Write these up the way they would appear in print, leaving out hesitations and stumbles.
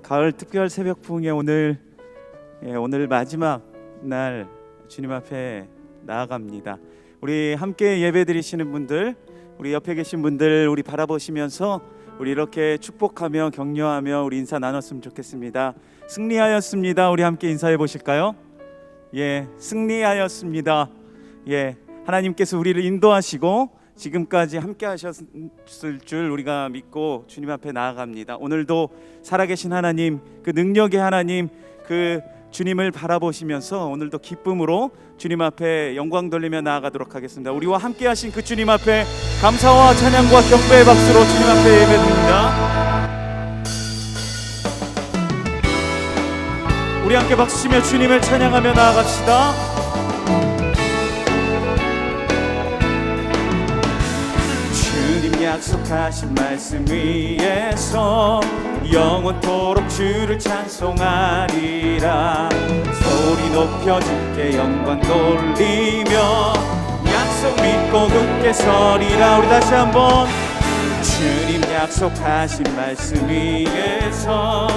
가을 특별 새벽풍의 오늘 마지막 날 주님 앞에 나아갑니다. 우리 함께 예배드리시는 분들, 우리 옆에 계신 분들 우리 바라보시면서 우리 이렇게 축복하며 격려하며 우리 인사 나눴으면 좋겠습니다. 승리하였습니다. 우리 함께 인사해 보실까요? 승리하였습니다. 하나님께서 우리를 인도하시고 지금까지 함께 하셨을 줄 우리가 믿고 주님 앞에 나아갑니다. 오늘도 살아계신 하나님, 그 능력의 하나님, 그 주님을 바라보시면서 오늘도 기쁨으로 주님 앞에 영광 돌리며 나아가도록 하겠습니다. 우리와 함께 하신 그 주님 앞에 감사와 찬양과 경배의 박수로 주님 앞에 예배드립니다. 우리 함께 박수치며 주님을 찬양하며 나아갑시다. 약속하신 말씀 위에서 영원토록 주를 찬송하리라. 소리 높여 주께 영광 돌리며 약속 믿고 굳게 서리라. 우리 다시 한번 주님 약속하신 말씀 위에서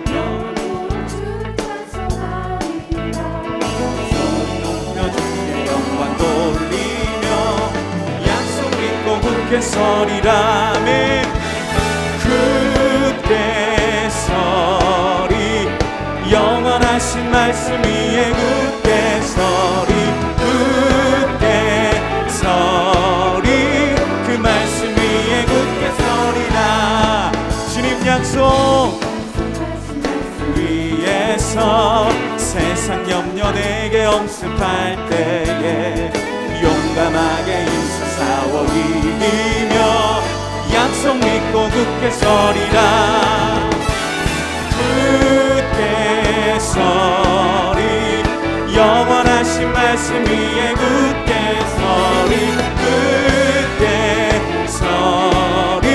영원토록 주를 찬송하리라. 소리 높여 주께 영광 돌리며 굳게 서리라. 아멘. 굳게 서리. 영원하신 말씀 위에 굳게 서리. 굳게 서리. 그 말씀 위에 굳게 서리라. 주님 약속 위에서 세상 염려 내게 엄습할 때에 용감하게 힘써 싸워 이기며 약속 믿고 굳게 서리라. 굳게 서리. 영원하신 말씀 위에 굳게 서리. 굳게 서리.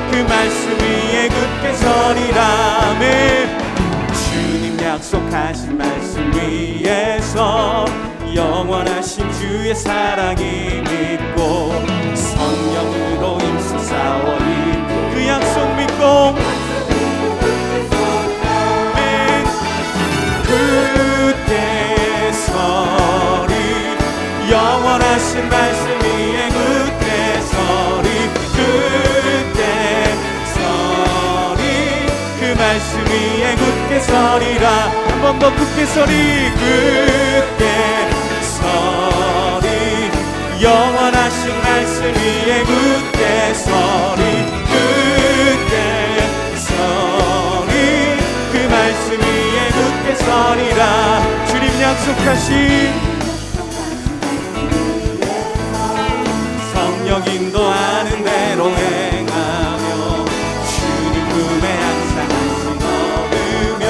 그 말씀 위에 굳게 서리라. 아멘. 주님 약속하신 말씀 위에서 영원하신 주의 사랑이 믿고 성령으로 힘써 싸워 이기고 그 약속 믿고 아멘. 굳게 서리. 영원하신 말씀 위에 굳게 서리. 굳게 서리. 그 말씀 위에 굳게 서리라. 한 번 더 굳게 서리. 굳게 서리. 영원하신 말씀 위에 굳게 서리. 굳게 서리. 그 말씀 위에 굳게 서리라. 주님 약속하신 성령 인도하는 대로 행하며 주님 품에 항상 안심 얻으며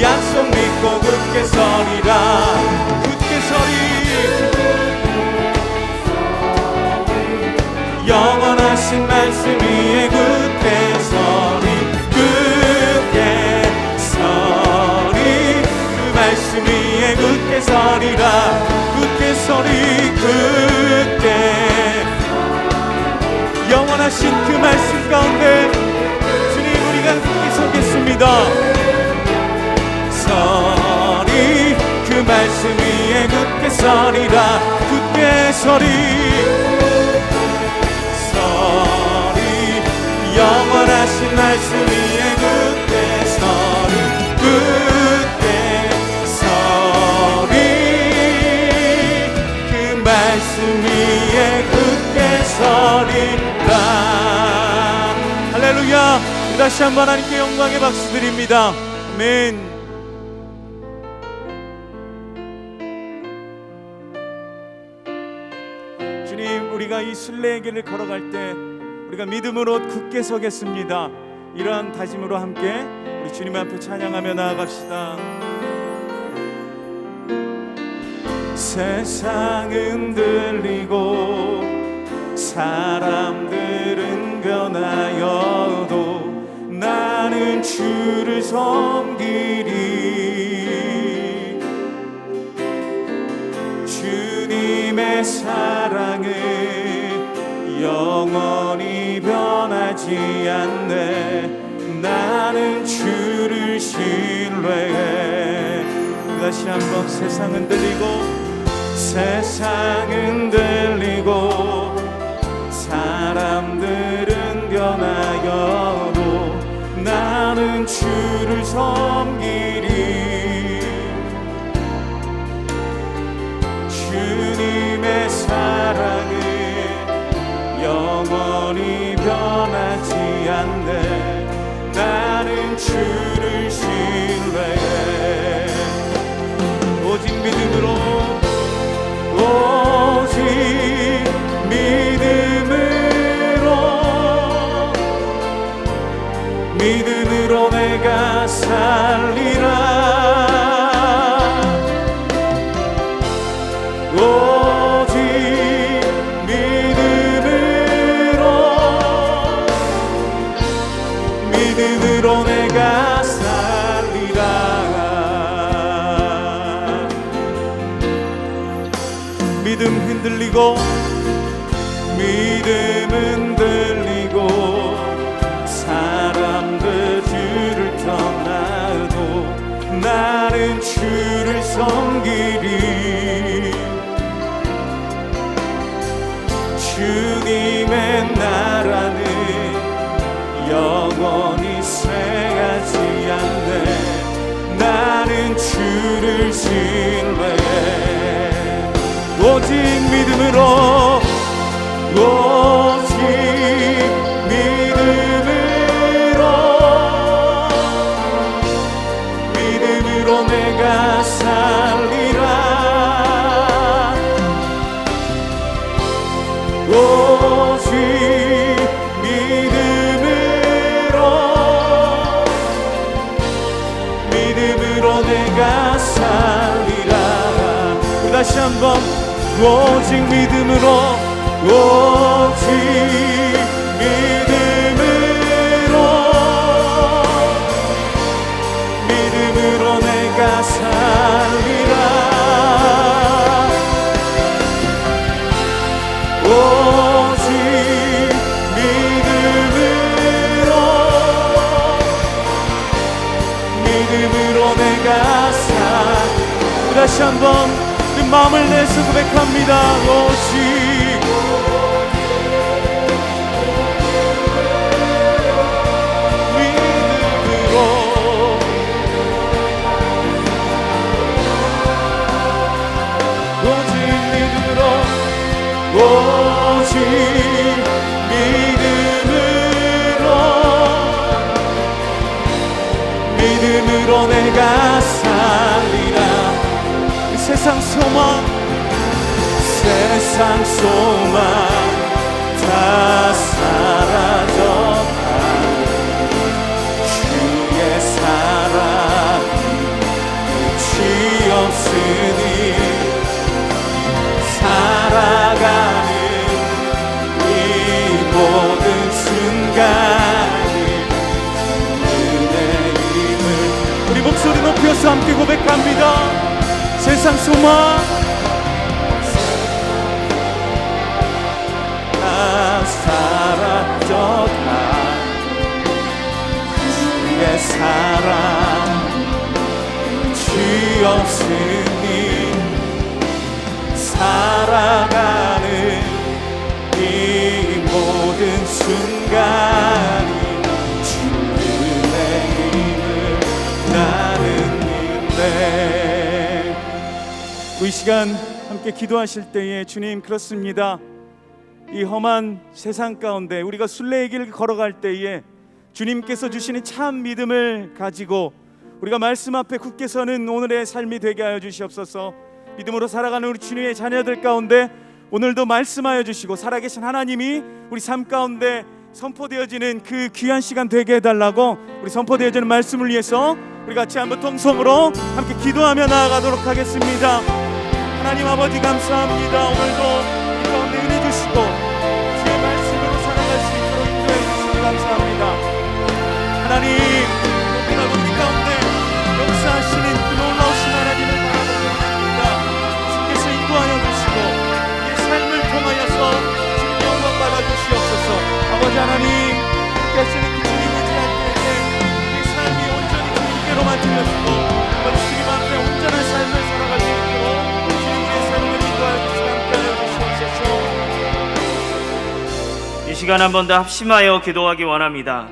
약속 믿고 굳게 서리라. 굳게 서리. 영원하신 말씀 위에 굳게 서리. 굳게 서리. 그 말씀 위에 굳게 서리라. 굳게 서리. 굳게 영원하신 그 말씀 가운데 주님 우리가 굳게 서겠습니다. 서리. 그 말씀 위에 굳게 서리라. 굳게 서리. 영원하신 말씀 위에 굳게 서리. 굳게 서리. 그 말씀 위에 굳게 서리라. 할렐루야. 다시 한번 하나님께 영광의 박수 드립니다. 아멘. 주님 우리가 이 순례의 길을 걸어갈 때 우리가 믿음으로 굳게 서겠습니다. 이러한 다짐으로 함께 우리 주님 앞에 찬양하며 나아갑시다. 세상은 들리고 사람들은 변하여도 나는 주를 섬기리. 주님의 사랑은 영원히 변하지 않네. 나는 주를 신뢰해. 다시 한번 세상은 들리고 사람들은 변하여도 나는 주를 섬기리. 주님의 사랑은 영원히 변하지 않네. 나는 주를 신뢰해. 오직 믿음으로 내가 살리라. 오직 믿음으로 내가 살리라. 믿음 흔들리고 사람들 주를 떠나도 나는 주를 섬기리. 주님의 나라는 영원히 쇠하지 않네. 나는 주를 신뢰해. 오직 믿음으로 내가 살리라. 오직 믿음으로 내가 살리라. 다시 한번 오직 믿음으로 내가 살리라. 오직 믿음으로 내가 살리라. 다시 한번 그 마음을 내서 고백합니다. 오직 믿음으로 내가 살리라. 세상 소망 다 사라졌다. 주의 사랑이 끝이 없으니 살아가는 이 모든 순간이 은혜임을 우리 목소리 높여서 함께 고백합니다. 세상 소망 다 사라졌다. 주의 사랑 끝이 없으니 살아가는 이 모든 순간이 주의 힘을 나는 믿네. 이 시간 함께 기도하실 때에 주님 그렇습니다. 이 험한 세상 가운데 우리가 순례의 길을 걸어갈 때에 주님께서 주시는 참 믿음을 가지고 우리가 말씀 앞에 굳게 서는 오늘의 삶이 되게 하여 주시옵소서. 믿음으로 살아가는 우리 주님의 자녀들 가운데 오늘도 말씀하여 주시고 살아계신 하나님이 우리 삶 가운데 선포되어지는 그 귀한 시간 되게 해달라고 우리 선포되어지는 말씀을 위해서 우리 같이 한번 통성으로 함께 기도하며 나아가도록 하겠습니다. 하나님 아버지 감사합니다. 오늘도 이 가운데 은혜 주시고 주의 말씀으로 살아갈 수 있도록 인도해 주시니 감사합니다. 하나님 혹여라도 우리 가운데 역사하시는 그 놀라우신 하나님을 바라보고 있습니다. 주께서 인도하여 주시고 이 삶을 통하여서 주님 영광 받아 주시옵소서. 아버지 하나님 함께 하시는 그 주님 의지할 때에 이 삶이 살려주시고 주님 앞에 온전한 삶을 살아갈 수 있도록 주님 우리의 삶을 인도하여 주시고 함께하여 주시옵소서. 이 시간 한 번 더 합심하여 기도하기 원합니다.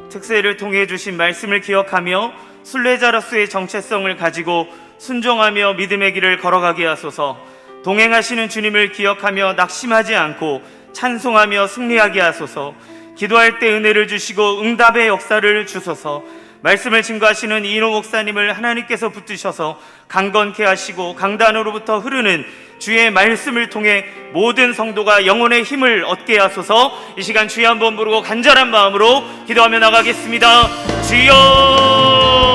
특세를 통해 주신 말씀을 기억하며 순례자로서의 정체성을 가지고 순종하며 믿음의 길을 걸어가게 하소서. 동행하시는 주님을 기억하며 낙심하지 않고 찬송하며 승리하게 하소서. 기도할 때 은혜를 주시고 응답의 역사를 주소서. 말씀을 증거하시는 이인호 목사님을 하나님께서 붙드셔서 강건케 하시고 강단으로부터 흐르는 주의 말씀을 통해 모든 성도가 영혼의 힘을 얻게 하소서. 이 시간 주여 한번 부르고 간절한 마음으로 기도하며 나가겠습니다. 주여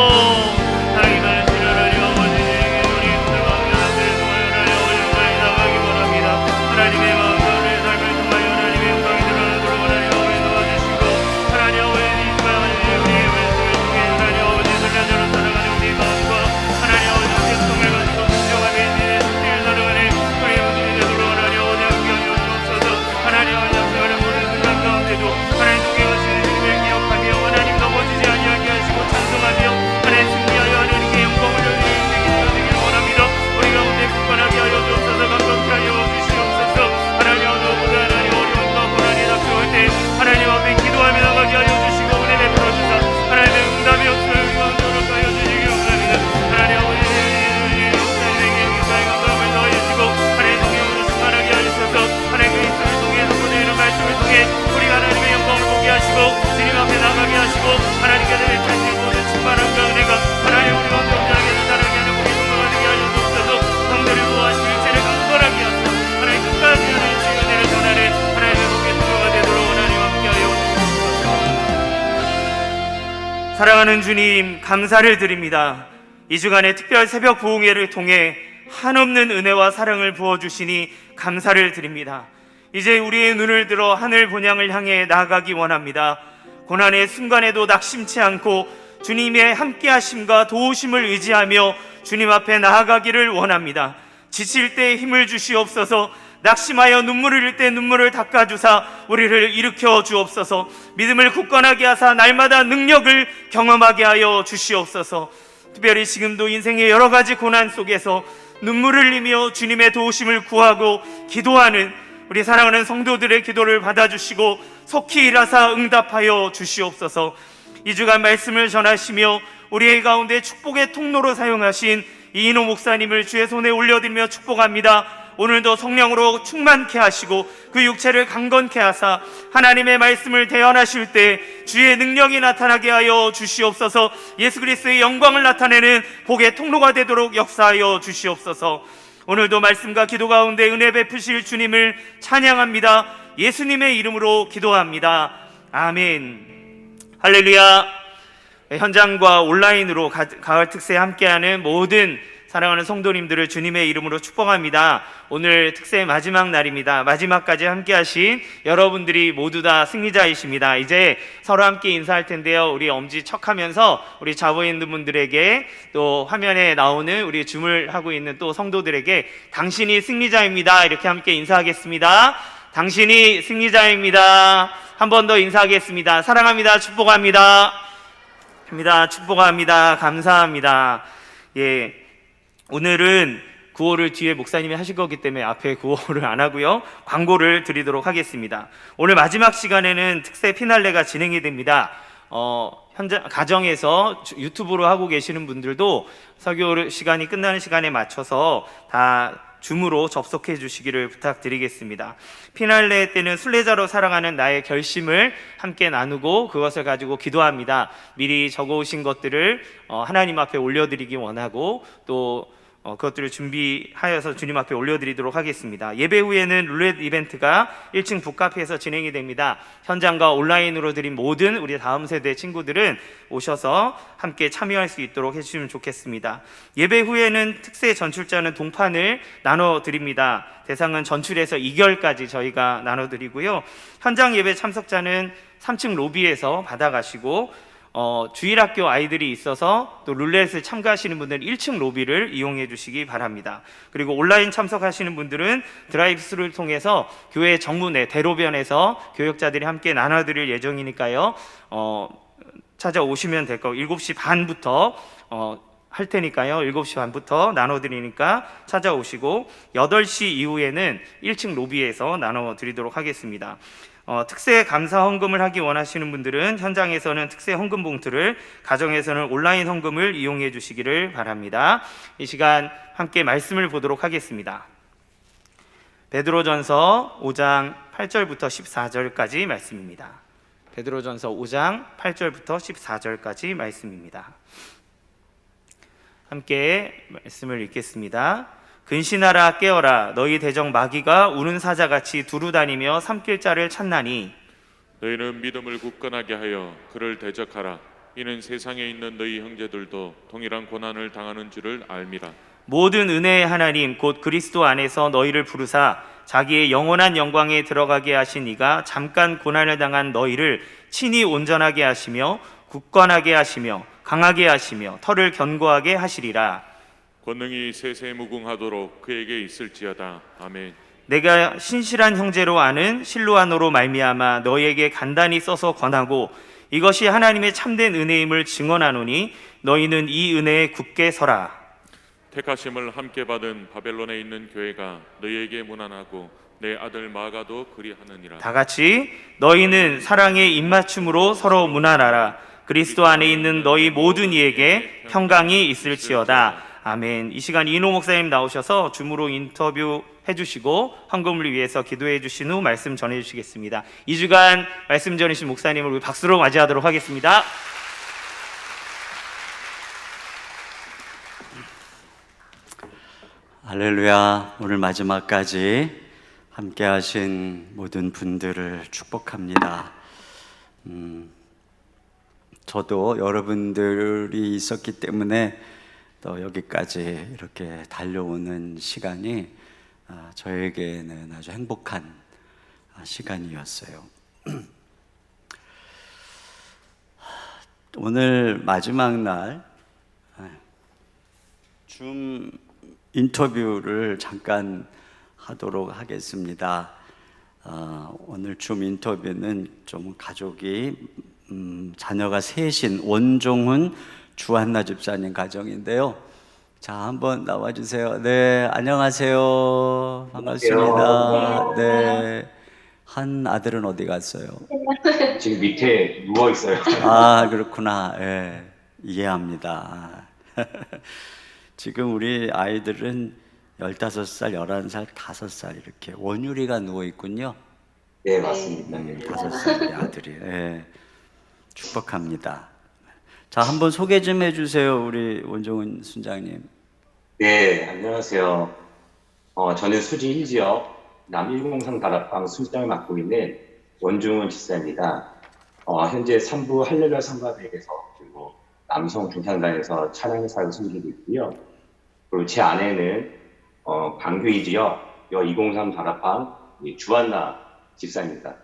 사랑하는 주님, 감사를 드립니다. 이 주간의 특별 새벽 부흥회를 통해 한없는 은혜와 사랑을 부어주시니 감사를 드립니다. 이제 우리의 눈을 들어 하늘 본향을 향해 나아가기 원합니다. 고난의 순간에도 낙심치 않고 주님의 함께하심과 도우심을 의지하며 주님 앞에 나아가기를 원합니다. 지칠 때 힘을 주시옵소서. 낙심하여 눈물을 흘릴 때 눈물을 닦아주사 우리를 일으켜 주옵소서. 믿음을 굳건하게 하사 날마다 능력을 경험하게 하여 주시옵소서. 특별히 지금도 인생의 여러 가지 고난 속에서 눈물을 흘리며 주님의 도우심을 구하고 기도하는 우리 사랑하는 성도들의 기도를 받아주시고 속히 일하사 응답하여 주시옵소서. 이 주간 말씀을 전하시며 우리의 가운데 축복의 통로로 사용하신 이인호 목사님을 주의 손에 올려드리며 축복합니다. 오늘도 성령으로 충만케 하시고 그 육체를 강건케 하사 하나님의 말씀을 대언하실 때 주의 능력이 나타나게 하여 주시옵소서. 예수 그리스도의 영광을 나타내는 복의 통로가 되도록 역사하여 주시옵소서. 오늘도 말씀과 기도 가운데 은혜 베푸실 주님을 찬양합니다. 예수님의 이름으로 기도합니다. 아멘. 할렐루야. 현장과 온라인으로 가을 특세에 함께하는 모든 사랑하는 성도님들을 주님의 이름으로 축복합니다. 오늘 특세의 마지막 날입니다. 마지막까지 함께 하신 여러분들이 모두 다 승리자이십니다. 이제 서로 함께 인사할 텐데요. 우리 엄지척하면서 우리 자보인분들에게 또 화면에 나오는 우리 줌을 있는 또 성도들에게 당신이 승리자입니다. 이렇게 함께 인사하겠습니다. 당신이 승리자입니다. 한 번 더 인사하겠습니다. 사랑합니다. 축복합니다. 축복합니다. 감사합니다. 예. 오늘은 구호를 뒤에 목사님이 하실 거기 때문에 앞에 구호를 안 하고요. 광고를 드리도록 하겠습니다. 오늘 마지막 시간에는 특세 피날레가 진행이 됩니다. 현장 가정에서 유튜브로 하고 계시는 분들도 설교 시간이 끝나는 시간에 맞춰서 다 줌으로 접속해 주시기를 부탁드리겠습니다. 피날레 때는 순례자로 살아가는 나의 결심을 함께 나누고 그것을 가지고 기도합니다. 미리 적어오신 것들을 하나님 앞에 올려드리기 원하고 또 그것들을 준비하여서 주님 앞에 올려드리도록 하겠습니다. 예배 후에는 룰렛 이벤트가 1층 북카페에서 진행이 됩니다. 현장과 온라인으로 드린 모든 우리 다음 세대 친구들은 오셔서 함께 참여할 수 있도록 해주시면 좋겠습니다. 예배 후에는 특세 전출자는 동판을 나눠드립니다. 대상은 전출에서 2개월까지 저희가 나눠드리고요. 현장 예배 참석자는 3층 로비에서 받아가시고 주일학교 아이들이 있어서 또 룰렛을 참가하시는 분들은 1층 로비를 이용해 주시기 바랍니다. 그리고 온라인 참석하시는 분들은 드라이브스루를 통해서 교회 정문에 대로변에서 교역자들이 함께 나눠드릴 예정이니까요. 찾아오시면 될 거고 7시 반부터 할 테니까요. 7시 반부터 나눠드리니까 찾아오시고 8시 이후에는 1층 로비에서 나눠드리도록 하겠습니다. 특세 감사 헌금을 하기 원하시는 분들은 현장에서는 특세 헌금 봉투를, 가정에서는 온라인 헌금을 이용해 주시기를 바랍니다. 이 시간 함께 말씀을 보도록 하겠습니다. 베드로전서 5장 8절부터 14절까지 말씀입니다. 베드로전서 5장 8절부터 14절까지 말씀입니다. 함께 말씀을 읽겠습니다. 근신하라 깨어라, 너희 대적 마귀가 우는 사자같이 두루 다니며 삼킬 자를 찾나니 너희는 믿음을 굳건하게 하여 그를 대적하라. 이는 세상에 있는 너희 형제들도 동일한 고난을 당하는 줄을 알미라. 모든 은혜의 하나님 곧 그리스도 안에서 너희를 부르사 자기의 영원한 영광에 들어가게 하신 이가 잠깐 고난을 당한 너희를 친히 온전하게 하시며 굳건하게 하시며 강하게 하시며 털을 견고하게 하시리라. 권능이 세세무궁하도록 그에게 있을지어다. 아멘. 내가 신실한 형제로 아는 실로아노로 말미암아 너희에게 간단히 써서 권하고 이것이 하나님의 참된 은혜임을 증언하노니 너희는 이 은혜에 굳게 서라. 택하심을 함께 받은 바벨론에 있는 교회가 너희에게 문안하고 내 아들 마가도 그리하느니라. 다 같이 너희는 사랑의 입맞춤으로 서로 문안하라. 그리스도 안에 있는 너희 모든 이에게 평강이 있을지어다. 아멘. 이 시간 이노 목사님 나오셔서 줌으로 인터뷰 해주시고 헌금을 위해서 기도해 주신 후 말씀 전해 주시겠습니다. 2주간 말씀 전해주신 목사님을 우리 박수로 맞이하도록 하겠습니다. 할렐루야. 오늘 마지막까지 함께 하신 모든 분들을 축복합니다. 저도 여러분들이 있었기 때문에 또 여기까지 이렇게 달려오는 시간이 저에게는 아주 행복한 시간이었어요. 오늘 마지막 날 줌 인터뷰를 잠깐 하도록 하겠습니다. 오늘 줌 인터뷰는 좀 가족이 자녀가 셋인 원종훈 주한나 집사님 가정인데요. 자, 한번 나와주세요. 네, 안녕하세요. 반갑습니다. 네, 한 아들은 어디 갔어요? 지금 밑에 누워 있어요. 아, 그렇구나. 예, 이해합니다. 지금 우리 아이들은 15살, 11살, 5살 이렇게 원유리가 누워 있군요. 네, 맞습니다. 5살의 아들이. 예, 축복합니다. 자, 한번 소개 좀 해주세요, 우리 원종훈 순장님. 네, 안녕하세요. 저는 수지 1지역 남103 다락방 순장을 맡고 있는 원중훈 집사입니다. 현재 3부 할렐루야 성가대에서 그리고 남성 중창단에서 찬양 사역을 섬기고 있고요. 그리고 제 아내는 광교이 지역 여203 다락방 주한나 집사입니다.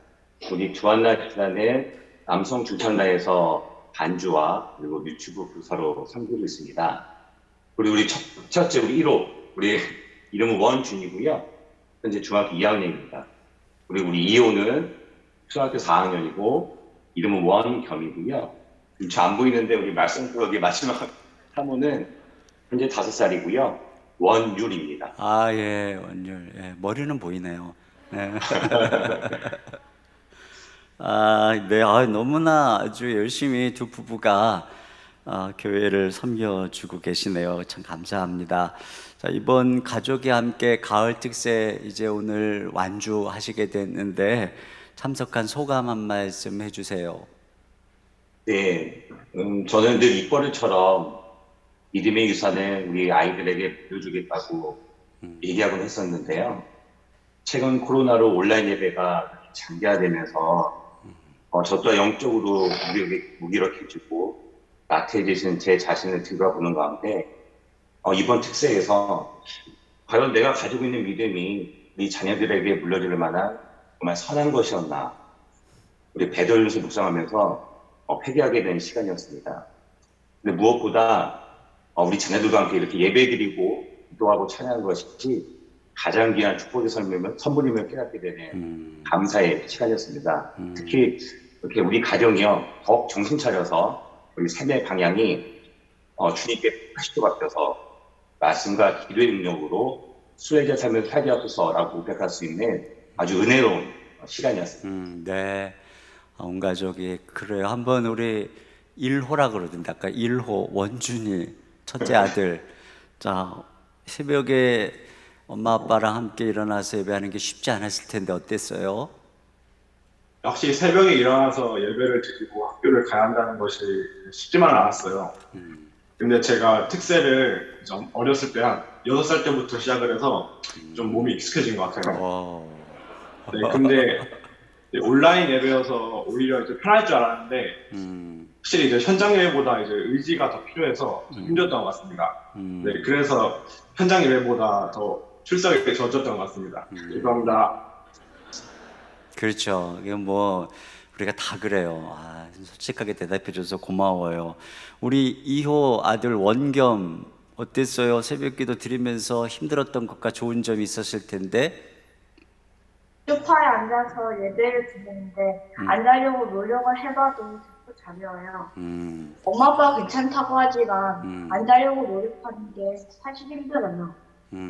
우리 주한나 집사는 남성 중창단에서 반주와 그리고 유튜브 부사로 섬기고 있습니다. 그리고 우리 첫째 우리 1호 우리 이름은 원준이고요. 현재 중학교 2학년입니다. 그리고 우리 2호는 초등학교 4학년이고 이름은 원겸이고요. 잘 안 보이는데 우리 말씀꾸러기 마지막 사모는 현재 5살이고요. 원율입니다. 아, 예, 원율. 예, 머리는 보이네요. 네. 네, 너무나 아주 열심히 두 부부가 교회를 섬겨주고 계시네요. 참 감사합니다. 자, 이번 가족이 함께 가을 특세 이제 오늘 완주하시게 됐는데 참석한 소감 한 말씀 해주세요. 네, 저는 늘 입버릇처럼 믿음의 유산을 우리 아이들에게 보여주겠다고 얘기하곤 했었는데요. 최근 코로나로 온라인 예배가 장기화되면서 저 또한 영적으로 무기력해지고 나태해지신 제 자신을 뒤돌아보는 가운데 이번 특세에서 과연 내가 가지고 있는 믿음이 우리 자녀들에게 물려줄 만한 정말 선한 것이었나 우리 베드로전서 묵상하면서 회개하게 된 시간이었습니다. 근데 무엇보다 우리 자녀들과 함께 이렇게 예배드리고 기도하고 찬양한 것이 가장 귀한 축복의 선물임을 깨닫게 되는 감사의 시간이었습니다. 특히 이렇게 우리 가정이요 더욱 정신 차려서 우리 삶의 방향이 주님께 80도 바뀌어서 말씀과 기도의 능력으로 순례자 삶을 살게 하소서라고 고백할 수 있는 아주 은혜로운 시간이었습니다. 네. 온 가족이 그래요. 한번 우리 1호라 그러던데 아까 1호 원준이 첫째 아들. 자, 새벽에 엄마 아빠랑 함께 일어나서 예배하는 게 쉽지 않았을 텐데 어땠어요? 역시 새벽에 일어나서 예배를 드리고 학교를 가야 한다는 것이 쉽지만 않았어요. 근데 제가 특세를 좀 어렸을 때 한 6살 때부터 시작을 해서 좀 몸이 익숙해진 것 같아요. 네, 근데 온라인 예배여서 오히려 이제 편할 줄 알았는데 확실히 이제 현장 예배보다 이제 의지가 더 필요해서 좀 힘들었던 것 같습니다. 네, 그래서 현장 예배보다 더 출석에 젖었던 것 같습니다. 죄송합니다. 그렇죠. 이건 뭐 우리가 다 그래요. 솔직하게 대답해줘서 고마워요. 우리 2호 아들 원겸 어땠어요? 새벽기도 드리면서 힘들었던 것과 좋은 점이 있었을 텐데. 소파에 앉아서 예배를 드리는데 안 자려고 노력을 해봐도 자꾸 잠이 와요. 엄마 아빠가 괜찮다고 하지만 안 자려고 노력하는 게 사실 힘들어요.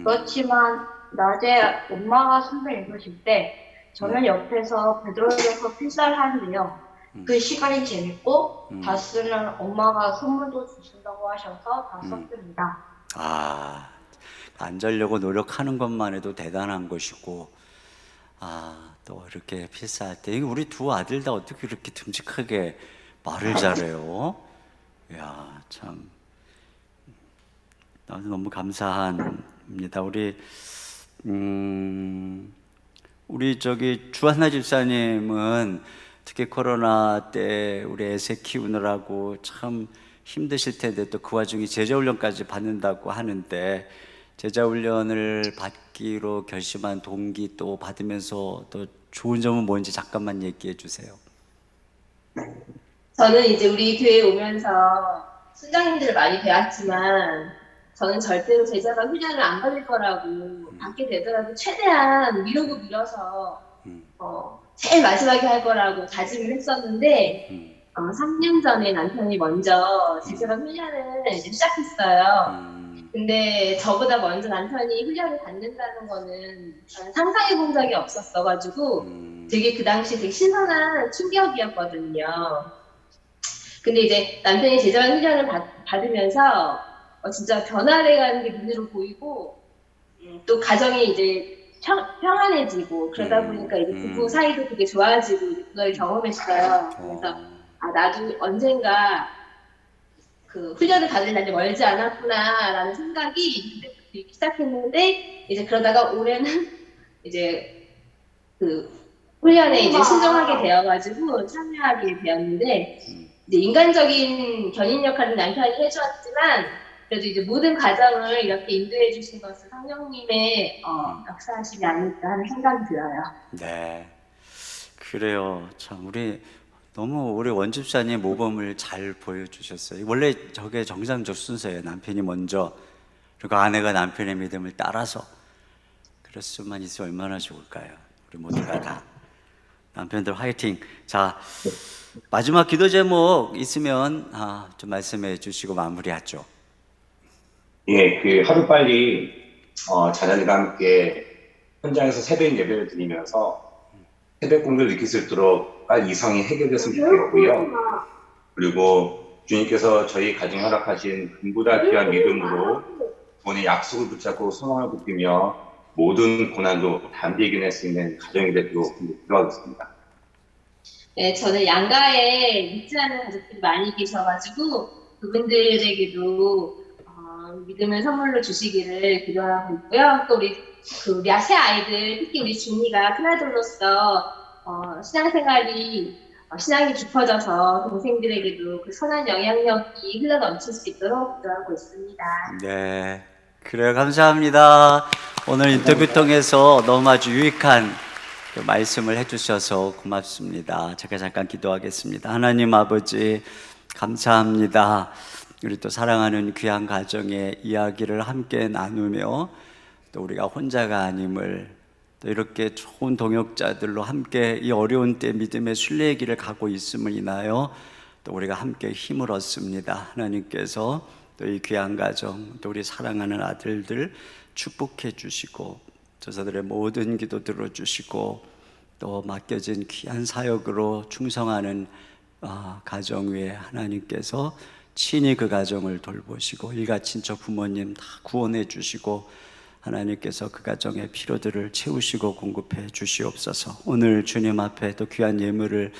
그렇지만 낮에 엄마가 선배 읽으실 때 저는 옆에서 베드로에서 필사를 하는데요. 그 시간이 재밌고 다 쓰는 엄마가 선물도 주신다고 하셔서 다 썼습니다. 안 자려고 노력하는 것만 해도 대단한 것이고, 또 이렇게 필사할 때 우리 두 아들 다 어떻게 이렇게 듬직하게 말을 잘해요? 야, 참 나도 너무 감사합니다. 우리 저기 주한나 집사님은 특히 코로나 때 우리 애새 키우느라고 참 힘드실 텐데 또 그 와중에 제자훈련까지 받는다고 하는데 제자훈련을 받기로 결심한 동기 또 받으면서 또 좋은 점은 뭔지 잠깐만 얘기해 주세요. 저는 이제 우리 교회에 오면서 순장님들을 많이 배웠지만 저는 절대로 제자가 훈련을 안 받을 거라고 받게 되더라도 최대한 미뤄서 제일 마지막에 할 거라고 다짐을 했었는데 3년 전에 남편이 먼저 제자가 훈련을 이제 시작했어요. 근데 저보다 먼저 남편이 훈련을 받는다는 거는 저는 상상해 본 적이 없었어가지고 되게 그 당시 되게 신선한 충격이었거든요. 근데 이제 남편이 제자관 훈련을 받으면서 진짜 변화돼가는 게 눈으로 보이고 또 가정이 이제 평안해지고 그러다 보니까 이제 부부 사이도 되게 좋아지고 이제 그걸 경험했어요. 그래서 나도 언젠가 그 훈련을 받을 날이 멀지 않았구나라는 생각이 그때부터 들기 시작했는데 이제 그러다가 올해는 이제 그 훈련에 이제 신청하게 되어가지고 참여하게 되었는데 이제 인간적인 견인 역할은 남편이 해주었지만 그래도 이제 모든 과정을 이렇게 인도해 주신 것은 성령님의 역사하심이 아닐까 하는 생각이 들어요. 네, 그래요. 참 우리 원집사님 모범을 잘 보여주셨어요. 원래 저게 정상적 순서예요. 남편이 먼저 그리고 아내가 남편의 믿음을 따라서 그럴 수만 있으면 얼마나 좋을까요? 우리 모두가 다 남편들 화이팅. 자, 마지막 기도 제목 있으면 좀 말씀해 주시고 마무리하죠. 예, 그 하루빨리 자녀들과 함께 현장에서 새벽 예배를 드리면서 새벽 공부를 느낄 수 있도록 빨리 이상이 해결됐으면 좋겠고요. 그리고 주님께서 저희 가정에 허락하신 금보다 귀한 믿음으로 본의 약속을 붙잡고 소망을 붙이며 모든 고난도 담대 이겨낼 수 있는 가정이 되도록 기도하겠습니다. 네, 저는 양가에 믿지 않는 가족들이 많이 계셔가지고 그분들에게도 믿음을 선물로 주시기를 기도하고 있고요. 또 우리 새 아이들, 특히 우리 준이가 큰아들로서 신앙이 깊어져서 동생들에게도 그 선한 영향력이 흘러넘칠 수 있도록 기도하고 있습니다. 네, 그래요. 감사합니다. 오늘 인터뷰 통해서 너무 아주 유익한 그 말씀을 해주셔서 고맙습니다. 제가 잠깐 기도하겠습니다. 하나님 아버지 감사합니다. 우리 또 사랑하는 귀한 가정의 이야기를 함께 나누며 또 우리가 혼자가 아님을 또 이렇게 좋은 동역자들로 함께 이 어려운 때 믿음의 순례의 길을 가고 있음을 인하여 또 우리가 함께 힘을 얻습니다. 하나님께서 또 이 귀한 가정, 또 우리 사랑하는 아들들 축복해 주시고 저자들의 모든 기도 들어주시고 또 맡겨진 귀한 사역으로 충성하는 가정 위에 하나님께서 친히 그 가정을 돌보시고 일가 친척 부모님 다 구원해 주시고 하나님께서 그 가정의 필요들을 채우시고 공급해 주시옵소서. 오늘 주님 앞에 또 귀한 예물을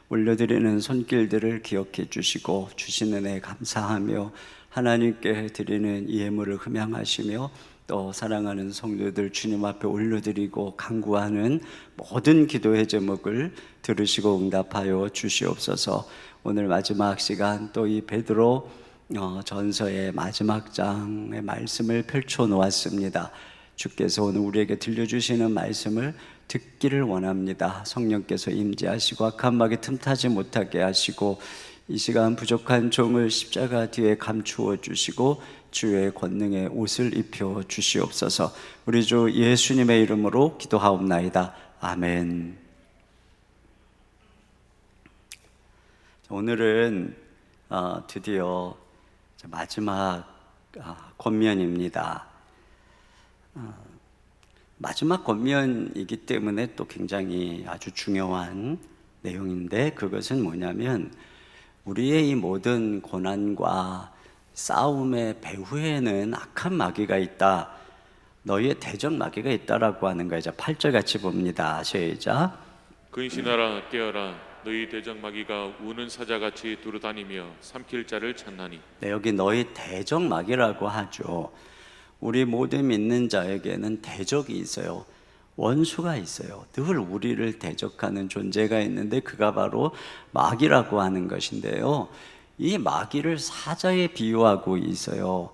올려드리는 손길들을 기억해 주시고 주신 은혜에 감사하며 하나님께 드리는 이 예물을 흠양하시며 또 사랑하는 성도들 주님 앞에 올려드리고 간구하는 모든 기도의 제목을 들으시고 응답하여 주시옵소서. 오늘 마지막 시간 또 이 베드로 전서의 마지막 장의 말씀을 펼쳐 놓았습니다. 주께서 오늘 우리에게 들려주시는 말씀을 듣기를 원합니다. 성령께서 임재하시고 악한 마귀 틈타지 못하게 하시고 이 시간 부족한 종을 십자가 뒤에 감추어 주시고 주의 권능의 옷을 입혀 주시옵소서. 우리 주 예수님의 이름으로 기도하옵나이다. 아멘. 오늘은 드디어 마지막 권면입니다. 마지막 권면이기 때문에 또 굉장히 아주 중요한 내용인데 그것은 뭐냐면 우리의 이 모든 고난과 싸움의 배후에는 악한 마귀가 있다. 너희의 대적 마귀가 있다라고 하는 거예요. 8절 같이 봅니다. 시작. 근신하라 깨어라 너희 대적 마귀가 우는 사자같이 두루다니며 삼킬 자를 찾나니. 네, 여기 너희 대적 마귀라고 하죠. 우리 모든 믿는 자에게는 대적이 있어요. 원수가 있어요. 늘 우리를 대적하는 존재가 있는데 그가 바로 마귀라고 하는 것인데요. 이 마귀를 사자에 비유하고 있어요.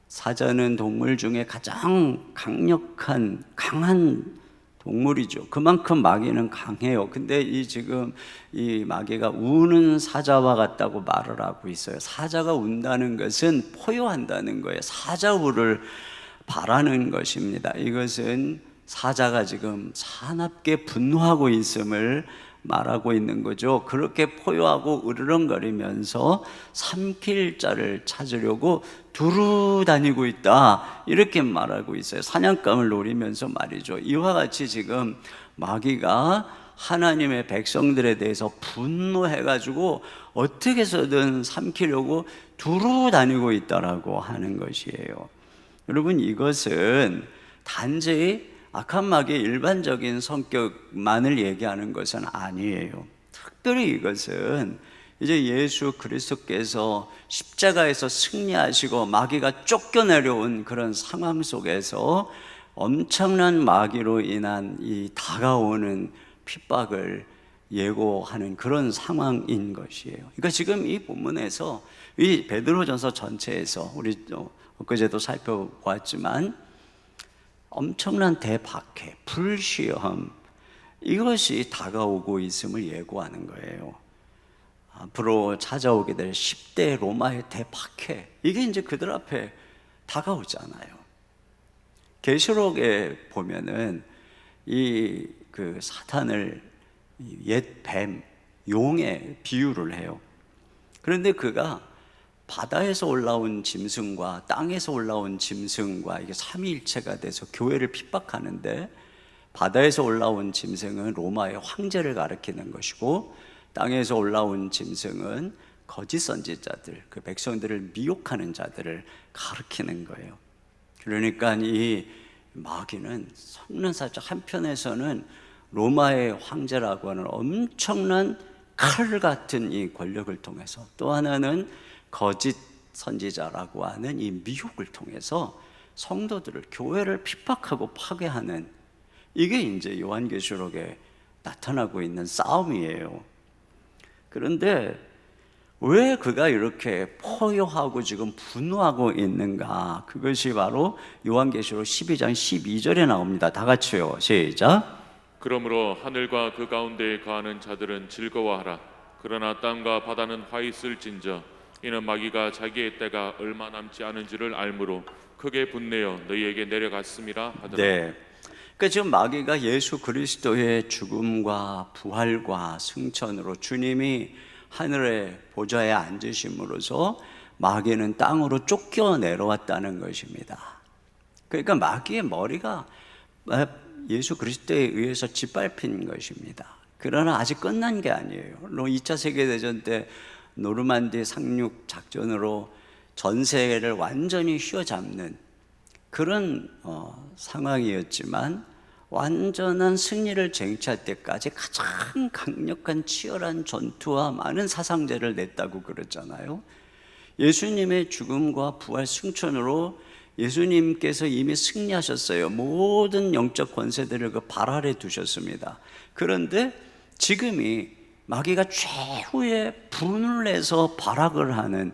사자는 동물 중에 가장 강한 동물이죠. 그만큼 마귀는 강해요. 근데 지금 이 마귀가 우는 사자와 같다고 말을 하고 있어요. 사자가 운다는 것은 포효한다는 거예요. 사자우를 바라는 것입니다. 이것은 사자가 지금 사납게 분노하고 있음을 말하고 있는 거죠. 그렇게 포효하고 으르렁거리면서 삼킬 자를 찾으려고 두루 다니고 있다, 이렇게 말하고 있어요. 사냥감을 노리면서 말이죠. 이와 같이 지금 마귀가 하나님의 백성들에 대해서 분노해가지고 어떻게 해서든 삼키려고 두루 다니고 있다라고 하는 것이에요. 여러분, 이것은 단지 악한 마귀의 일반적인 성격만을 얘기하는 것은 아니에요. 특별히 이것은 이제 예수 그리스도께서 십자가에서 승리하시고 마귀가 쫓겨내려온 그런 상황 속에서 엄청난 마귀로 인한 이 다가오는 핍박을 예고하는 그런 상황인 것이에요. 그러니까 지금 이 본문에서 이 베드로전서 전체에서 우리 엊그제도 살펴보았지만 엄청난 대박해, 불시험, 이것이 다가오고 있음을 예고하는 거예요. 앞으로 찾아오게 될 10대 로마의 대박해, 이게 이제 그들 앞에 다가오잖아요. 계시록에 보면은 그 사탄을 옛 뱀, 용에 비유를 해요. 그런데 그가 바다에서 올라온 짐승과 땅에서 올라온 짐승과 이게 삼위일체가 돼서 교회를 핍박하는데, 바다에서 올라온 짐승은 로마의 황제를 가리키는 것이고 땅에서 올라온 짐승은 거짓 선지자들, 그 백성들을 미혹하는 자들을 가리키는 거예요. 그러니까 이 마귀는 섞는 살짝 한편에서는 로마의 황제라고 하는 엄청난 칼 같은 이 권력을 통해서, 또 하나는 거짓 선지자라고 하는 이 미혹을 통해서 성도들을, 교회를 핍박하고 파괴하는, 이게 이제 요한계시록에 나타나고 있는 싸움이에요. 그런데 왜 그가 이렇게 포효하고 지금 분노하고 있는가? 그것이 바로 요한계시록 12장 12절에 나옵니다. 다 같이요, 시작. 그러므로 하늘과 그 가운데에 거하는 자들은 즐거워하라. 그러나 땅과 바다는 화 있을진저 이는 마귀가 자기의 때가 얼마 남지 않은 줄을 알므로 크게 분내어 너희에게 내려갔음이라 하더라. 네. 그러니까 지금 마귀가 예수 그리스도의 죽음과 부활과 승천으로 주님이 하늘의 보좌에 앉으심으로써 마귀는 땅으로 쫓겨 내려왔다는 것입니다. 그러니까 마귀의 머리가 예수 그리스도에 의해서 짓밟힌 것입니다. 그러나 아직 끝난 게 아니에요. 2차 세계대전 때 노르만디 상륙 작전으로 전 세계를 완전히 휘어잡는 그런 상황이었지만 완전한 승리를 쟁취할 때까지 가장 강력한 치열한 전투와 많은 사상자를 냈다고 그랬잖아요. 예수님의 죽음과 부활 승천으로 예수님께서 이미 승리하셨어요. 모든 영적 권세들을 그 발 아래 두셨습니다. 그런데 지금이 마귀가 최후의 분을 내서 발악을 하는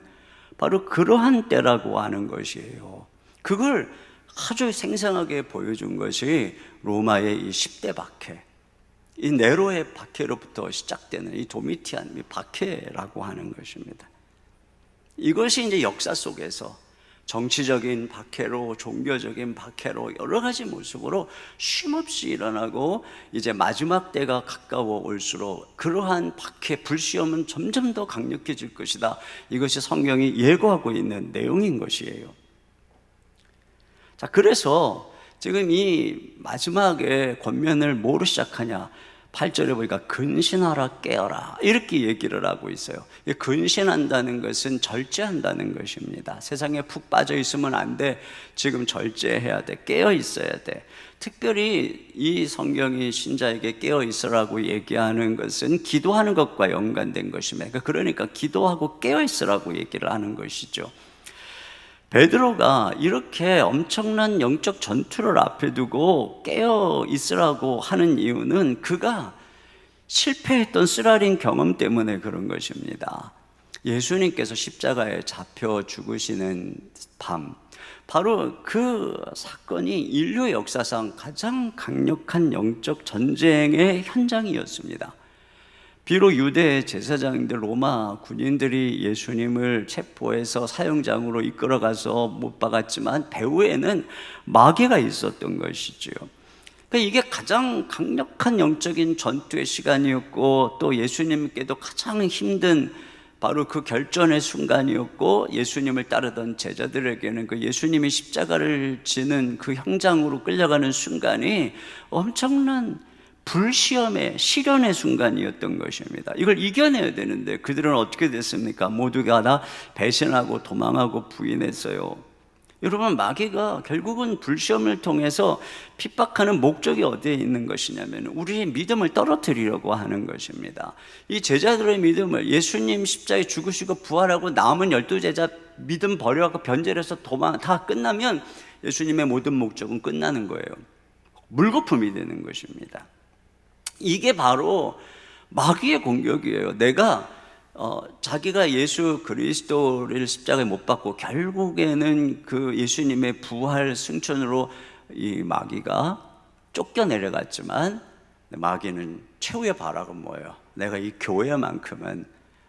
바로 그러한 때라고 하는 것이에요. 그걸 아주 생생하게 보여준 것이 로마의 이 10대 박해, 이 네로의 박해로부터 시작되는 이 도미티안 박해라고 하는 것입니다. 이것이 이제 역사 속에서 정치적인 박해로, 종교적인 박해로 여러 가지 모습으로 쉼없이 일어나고 이제 마지막 때가 가까워 올수록 그러한 박해, 불시험은 점점 더 강력해질 것이다. 이것이 성경이 예고하고 있는 내용인 것이에요. 자, 그래서 지금 이 마지막에 권면을 뭐로 시작하냐? 8절에 보니까 근신하라 깨어라 이렇게 얘기를 하고 있어요. 근신한다는 것은 절제한다는 것입니다. 세상에 푹 빠져 있으면 안 돼. 지금 절제해야 돼. 깨어 있어야 돼. 특별히 이 성경이 신자에게 깨어 있으라고 얘기하는 것은 기도하는 것과 연관된 것입니다. 그러니까 기도하고 깨어 있으라고 얘기를 하는 것이죠. 베드로가 이렇게 엄청난 영적 전투를 앞에 두고 깨어 있으라고 하는 이유는 그가 실패했던 쓰라린 경험 때문에 그런 것입니다. 예수님께서 십자가에 잡혀 죽으시는 밤, 바로 그 사건이 인류 역사상 가장 강력한 영적 전쟁의 현장이었습니다. 비록 유대 제사장들, 로마 군인들이 예수님을 체포해서 사형장으로 이끌어가서 못 박았지만 배후에는 마귀가 있었던 것이죠. 그러니까 이게 가장 강력한 영적인 전투의 시간이었고 또 예수님께도 가장 힘든 바로 그 결전의 순간이었고 예수님을 따르던 제자들에게는 그 예수님이 십자가를 지는 그 형장으로 끌려가는 순간이 엄청난 불시험의 시련의 순간이었던 것입니다. 이걸 이겨내야 되는데 그들은 어떻게 됐습니까? 모두가 다 배신하고 도망하고 부인했어요. 여러분, 마귀가 결국은 불시험을 통해서 핍박하는 목적이 어디에 있는 것이냐면 우리의 믿음을 떨어뜨리려고 하는 것입니다. 이 제자들의 믿음을 예수님 십자가에 죽으시고 부활하고 남은 12제자 믿음 버려갖고 변절해서 도망 다 끝나면 예수님의 모든 목적은 끝나는 거예요. 물거품이 되는 것입니다. 이게 바로 마귀의 공격이에요. 내가 자기가 예수 그리스도를 십자가에 못 박고 결국에는 그 예수님의 부활 승천으로 이 마귀가 쫓겨내려갔지만 마귀는 최후의 발악은 뭐예요? 내가 이 교회만큼은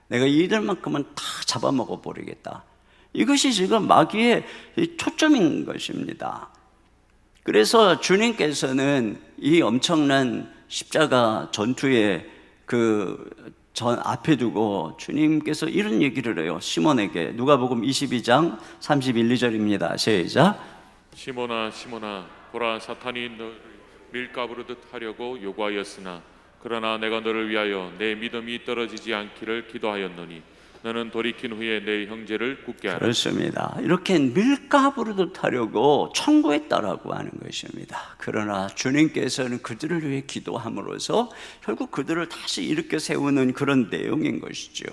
내가 이들만큼은 다 잡아먹어 버리겠다. 이것이 지금 마귀의 초점인 것입니다. 그래서 주님께서는 이 엄청난 십자가 전투에 전 앞에 두고 주님께서 이런 얘기를 해요. 시몬에게. 누가복음 22장 31, 2절입니다. 시작. 시몬아 시몬아 보라 사탄이 너를 밀가부르듯 하려고 요구하였으나 그러나 내가 너를 위하여 내 믿음이 떨어지지 않기를 기도하였노니 너는 돌이킨 후에 내 형제를 굳게 하라. 그렇습니다. 이렇게 밀가부르듯 하려고 청구했다라고 하는 것입니다. 그러나 주님께서는 그들을 위해 기도함으로써 결국 그들을 다시 일으켜 세우는 그런 내용인 것이죠.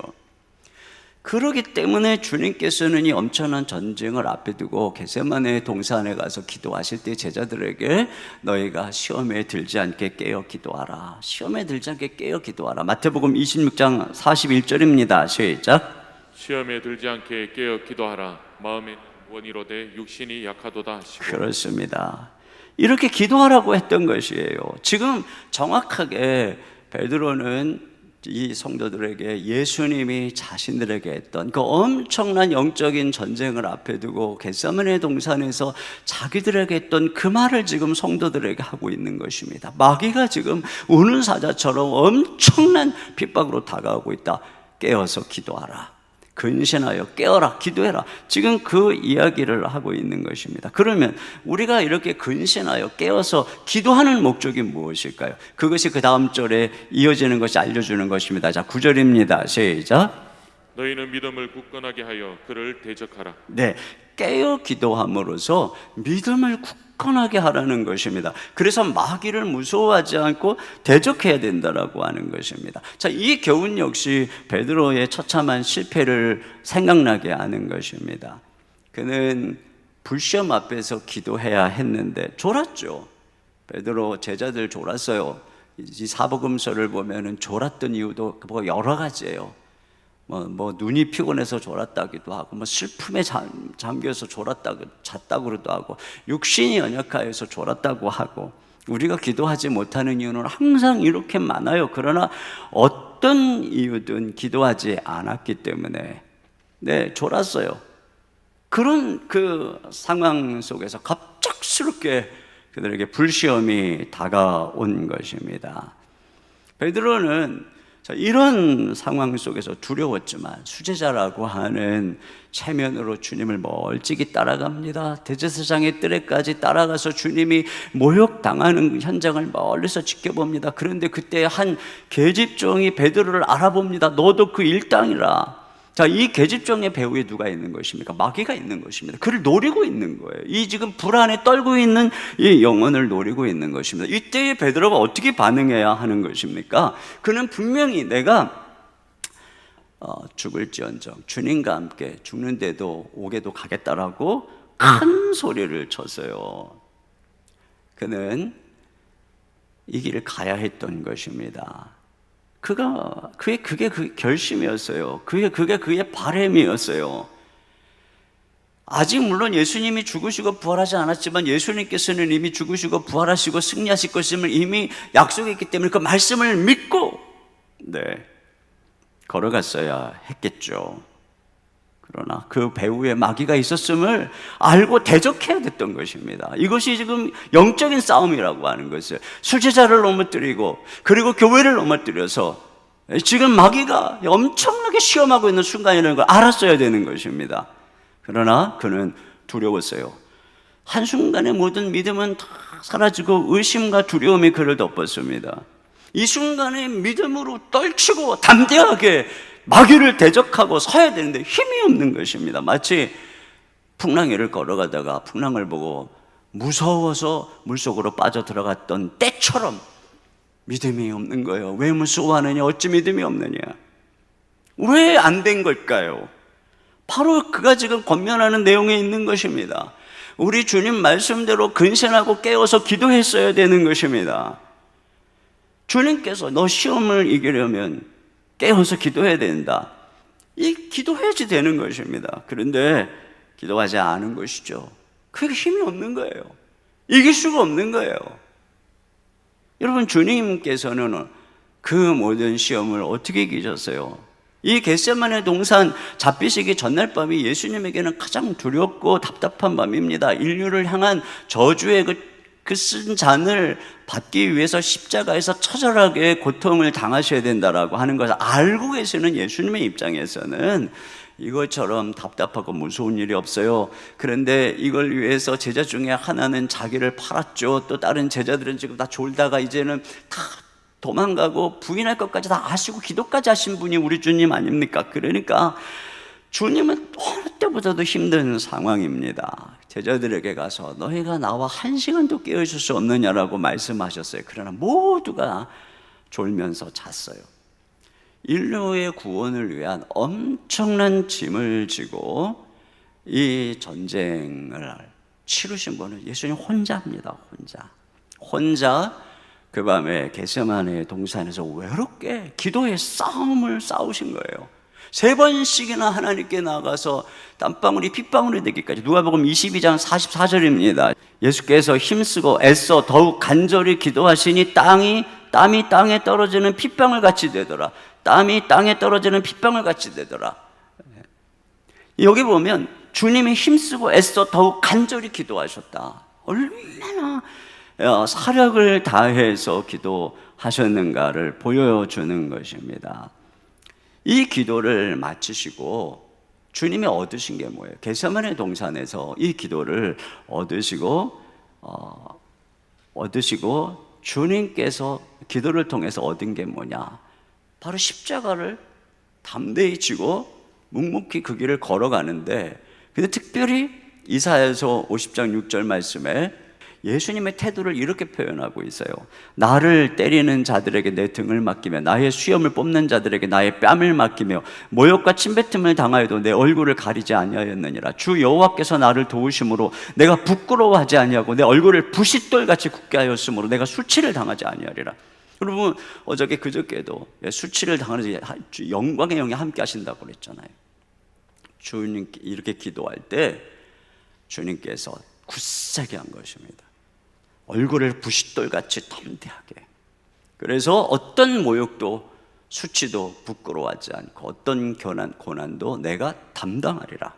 그렇기 때문에 주님께서는 이 엄청난 전쟁을 앞에 두고 겟세마네 동산에 가서 기도하실 때 제자들에게 너희가 시험에 들지 않게 깨어 기도하라. 시험에 들지 않게 깨어 기도하라. 마태복음 26장 41절입니다. 시작. 시험에 들지 않게 깨어 기도하라. 마음에 원이로되 육신이 약하도다 하시고. 그렇습니다. 이렇게 기도하라고 했던 것이에요. 지금 정확하게 베드로는 이 성도들에게 예수님이 자신들에게 했던 그 엄청난 영적인 전쟁을 앞에 두고 겟세마네 동산에서 자기들에게 했던 그 말을 지금 성도들에게 하고 있는 것입니다. 마귀가 지금 우는 사자처럼 엄청난 핍박으로 다가오고 있다. 깨어서 기도하라. 근신하여 깨어라, 기도해라. 지금 그 이야기를 하고 있는 것입니다. 그러면 우리가 이렇게 근신하여 깨어서 기도하는 목적이 무엇일까요? 그것이 그 다음 절에 이어지는 것이 알려주는 것입니다. 자, 9절입니다. 시작. 너희는 믿음을 굳건하게 하여 그를 대적하라. 네, 깨어 기도함으로써 믿음을 굳건하게 하라는 것입니다. 그래서 마귀를 무서워하지 않고 대적해야 된다라고 하는 것입니다. 자, 이 교훈 역시 베드로의 처참한 실패를 생각나게 하는 것입니다. 그는 불시험 앞에서 기도해야 했는데 졸았죠. 베드로 제자들 졸았어요. 이 사복음서를 보면은 졸았던 이유도 여러 가지예요. 뭐 눈이 피곤해서 졸았다기도 하고, 뭐 슬픔에 잠겨서 잤다고도 하고, 육신이 연약하여서 졸았다고 하고, 우리가 기도하지 못하는 이유는 항상 이렇게 많아요. 그러나 어떤 이유든 기도하지 않았기 때문에 졸았어요. 그런 그 상황 속에서 갑작스럽게 그들에게 불시험이 다가온 것입니다. 베드로는 이런 상황 속에서 두려웠지만 수제자라고 하는 체면으로 주님을 멀찍이 따라갑니다. 대제사장의 뜰에까지 따라가서 주님이 모욕당하는 현장을 멀리서 지켜봅니다. 그런데 그때 한 계집종이 베드로를 알아봅니다. 너도 그 일당이라. 자, 이 계집종의 배후에 누가 있는 것입니까? 마귀가 있는 것입니다. 그를 노리고 있는 거예요. 이 지금 불안에 떨고 있는 이 영혼을 노리고 있는 것입니다. 이때에 베드로가 어떻게 반응해야 하는 것입니까? 그는 분명히 내가 죽을지언정 주님과 함께 죽는데도 오게도 가겠다라고 큰 소리를 쳤어요. 그는 이 길을 가야 했던 것입니다. 그게 그 결심이었어요. 그게 그의 바람이었어요. 아직 물론 예수님이 죽으시고 부활하지 않았지만 예수님께서는 이미 죽으시고 부활하시고 승리하실 것임을 이미 약속했기 때문에 그 말씀을 믿고 걸어갔어야 했겠죠. 그러나 그 배후에 마귀가 있었음을 알고 대적해야 됐던 것입니다. 이것이 지금 영적인 싸움이라고 하는 것을, 수제자를 넘어뜨리고 그리고 교회를 넘어뜨려서 지금 마귀가 엄청나게 시험하고 있는 순간이라는 걸 알았어야 되는 것입니다. 그러나 그는 두려웠어요. 한순간에 모든 믿음은 다 사라지고 의심과 두려움이 그를 덮었습니다. 이 순간에 믿음으로 떨치고 담대하게 마귀를 대적하고 서야 되는데 힘이 없는 것입니다. 마치 풍랑위를 걸어가다가 풍랑을 보고 무서워서 물속으로 빠져들어갔던 때처럼 믿음이 없는 거예요. 왜 무서워하느냐? 어찌 믿음이 없느냐? 왜 안 된 걸까요? 바로 그가 지금 권면하는 내용에 있는 것입니다. 우리 주님 말씀대로 근신하고 깨어서 기도했어야 되는 것입니다. 주님께서 너 시험을 이기려면 깨어서 기도해야 된다. 기도해야지 되는 것입니다. 그런데 기도하지 않은 것이죠. 그게 힘이 없는 거예요. 이길 수가 없는 거예요. 여러분, 주님께서는 그 모든 시험을 어떻게 이기셨어요? 이 겟세마네 동산 잡히시기 전날 밤이 예수님에게는 가장 두렵고 답답한 밤입니다. 인류를 향한 저주의 그 쓴 잔을 받기 위해서 십자가에서 처절하게 고통을 당하셔야 된다라고 하는 것을 알고 계시는 예수님의 입장에서는 이것처럼 답답하고 무서운 일이 없어요. 그런데 이걸 위해서 제자 중에 하나는 자기를 팔았죠. 또 다른 제자들은 지금 다 졸다가 이제는 다 도망가고 부인할 것까지 다 아시고 기도까지 하신 분이 우리 주님 아닙니까? 그러니까 주님은 어느 때보다도 힘든 상황입니다. 제자들에게 가서 너희가 나와 1시간도 깨워줄 수 없느냐라고 말씀하셨어요. 그러나 모두가 졸면서 잤어요. 인류의 구원을 위한 엄청난 짐을 지고 이 전쟁을 치르신 분은 예수님 혼자입니다. 혼자 그 밤에 겟세마네 동산에서 외롭게 기도의 싸움을 싸우신 거예요. 3번씩이나 하나님께 나가서 땀방울이 핏방울이 되기까지. 누가복음 22장 44절입니다. 예수께서 힘쓰고 애써 더욱 간절히 기도하시니 땀이 땅에 떨어지는 핏방울 같이 되더라. 땀이 땅에 떨어지는 핏방울 같이 되더라. 여기 보면 주님이 힘쓰고 애써 더욱 간절히 기도하셨다. 얼마나 사력을 다해서 기도하셨는가를 보여주는 것입니다. 이 기도를 마치시고 주님이 얻으신 게 뭐예요? 겟세마네 동산에서 이 기도를 얻으시고 주님께서 기도를 통해서 얻은 게 뭐냐? 바로 십자가를 담대히 지고 묵묵히 그 길을 걸어가는데, 근데 특별히 이사야서 50장 6절 말씀에 예수님의 태도를 이렇게 표현하고 있어요. 나를 때리는 자들에게 내 등을 맡기며 나의 수염을 뽑는 자들에게 나의 뺨을 맡기며 모욕과 침뱉음을 당하여도 내 얼굴을 가리지 아니하였느니라. 주 여호와께서 나를 도우심으로 내가 부끄러워하지 아니하고 내 얼굴을 부싯돌같이 굳게 하였으므로 내가 수치를 당하지 아니하리라. 여러분, 어저께 그저께도 수치를 당하는 영광의 영이 함께 하신다고 그랬잖아요. 주님께 이렇게 기도할 때 주님께서 굳세게 한 것입니다. 얼굴을 부싯돌같이 담대하게. 그래서 어떤 모욕도 수치도 부끄러워하지 않고 어떤 고난도 내가 담당하리라.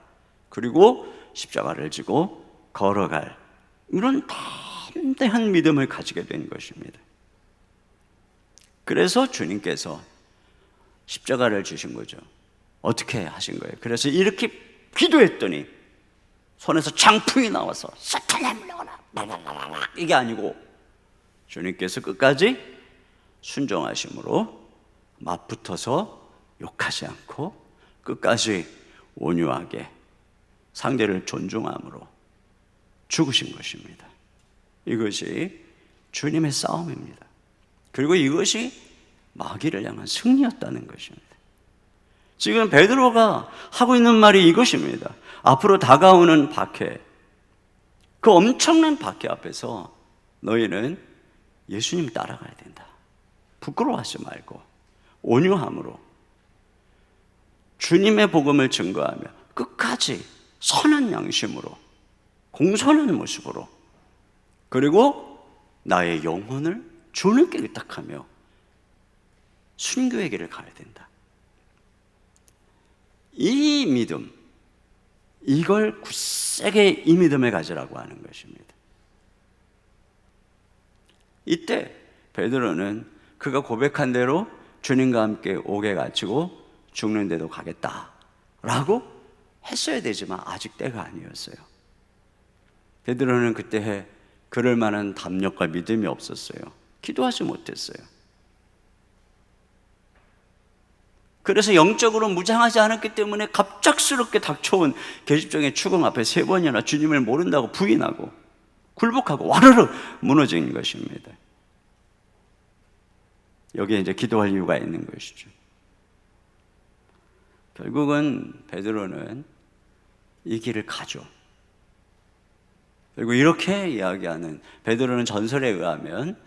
그리고 십자가를 지고 걸어갈 이런 담대한 믿음을 가지게 된 것입니다. 그래서 주님께서 십자가를 주신 거죠. 어떻게 하신 거예요? 그래서 이렇게 기도했더니 손에서 장풍이 나와서 사탄아 물러가라 이게 아니고 주님께서 끝까지 순종하심으로 맞붙어서 욕하지 않고 끝까지 온유하게 상대를 존중함으로 죽으신 것입니다. 이것이 주님의 싸움입니다. 그리고 이것이 마귀를 향한 승리였다는 것입니다. 지금 베드로가 하고 있는 말이 이것입니다. 앞으로 다가오는 박해, 그 엄청난 박해 앞에서 너희는 예수님 따라가야 된다. 부끄러워하지 말고 온유함으로 주님의 복음을 증거하며 끝까지 선한 양심으로 공손한 모습으로, 그리고 나의 영혼을 주님께 의탁하며 순교의 길을 가야 된다. 이 믿음, 이걸 굳세게 이 믿음을 가지라고 하는 것입니다. 이때 베드로는 그가 고백한 대로 주님과 함께 옥에 갇히고 죽는 데도 가겠다라고 했어야 되지만 아직 때가 아니었어요. 베드로는 그때 그럴 만한 담력과 믿음이 없었어요. 기도하지 못했어요. 그래서 영적으로 무장하지 않았기 때문에 갑작스럽게 닥쳐온 계집종의 추궁 앞에 3번이나 주님을 모른다고 부인하고 굴복하고 와르르 무너진 것입니다. 여기에 이제 기도할 이유가 있는 것이죠. 결국은 베드로는 이 길을 가죠. 그리고 이렇게 이야기하는, 베드로는 전설에 의하면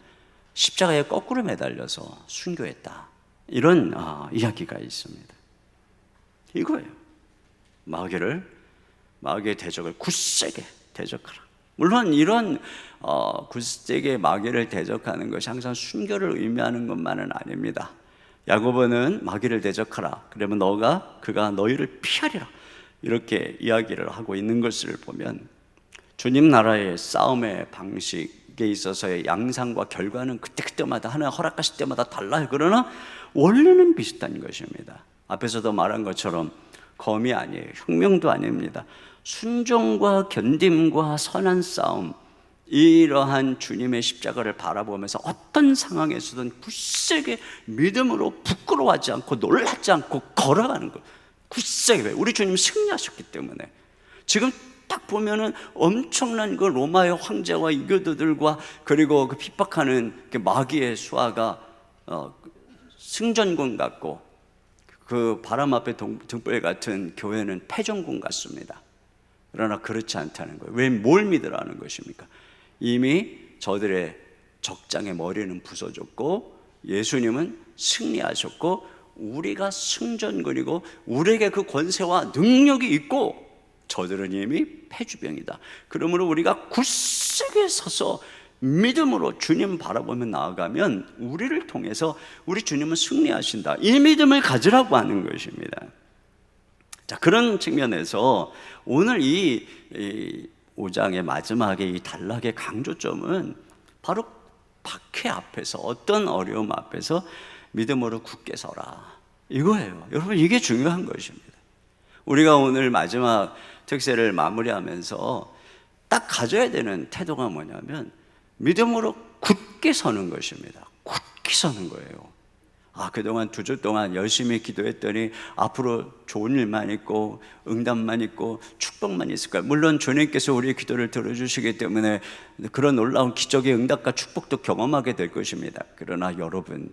십자가에 거꾸로 매달려서 순교했다, 이런 이야기가 있습니다. 이거예요. 마귀의 대적을 굳세게 대적하라. 물론 이런 굳세게 마귀를 대적하는 것이 항상 순교를 의미하는 것만은 아닙니다. 야고보는 마귀를 대적하라, 그러면 그가 너희를 피하리라, 이렇게 이야기를 하고 있는 것을 보면 주님 나라의 싸움의 방식에 있어서의 양상과 결과는 그때마다 하나님 허락하실 때마다 달라요. 그러나 원리는 비슷한 것입니다. 앞에서도 말한 것처럼 검이 아니에요. 혁명도 아닙니다. 순종과 견딤과 선한 싸움, 이러한 주님의 십자가를 바라보면서 어떤 상황에서든 굳세게 믿음으로 부끄러워하지 않고 놀라지 않고 걸어가는 것. 굳세게. 왜? 우리 주님 승리하셨기 때문에. 지금 딱 보면은 엄청난 그 로마의 황제와 이교도들과 그리고 그 핍박하는 그 마귀의 수하가 승전군 같고, 그 바람 앞에 등불 같은 교회는 패전군 같습니다. 그러나 그렇지 않다는 거예요. 왜? 뭘 믿으라는 것입니까? 이미 저들의 적장의 머리는 부서졌고 예수님은 승리하셨고 우리가 승전군이고 우리에게 그 권세와 능력이 있고 저들은 이미 패주병이다. 그러므로 우리가 굳세게 서서 믿음으로 주님 바라보며 나아가면 우리를 통해서 우리 주님은 승리하신다. 이 믿음을 가지라고 하는 것입니다. 자, 그런 측면에서 오늘 이 5장의 마지막에 이 단락의 강조점은 바로 박해 앞에서, 어떤 어려움 앞에서 믿음으로 굳게 서라. 이거예요. 여러분, 이게 중요한 것입니다. 우리가 오늘 마지막 특세를 마무리하면서 딱 가져야 되는 태도가 뭐냐면 믿음으로 굳게 서는 것입니다. 굳게 서는 거예요. 그동안 2주 동안 열심히 기도했더니 앞으로 좋은 일만 있고 응답만 있고 축복만 있을 거야. 물론 주님께서 우리의 기도를 들어주시기 때문에 그런 놀라운 기적의 응답과 축복도 경험하게 될 것입니다. 그러나 여러분,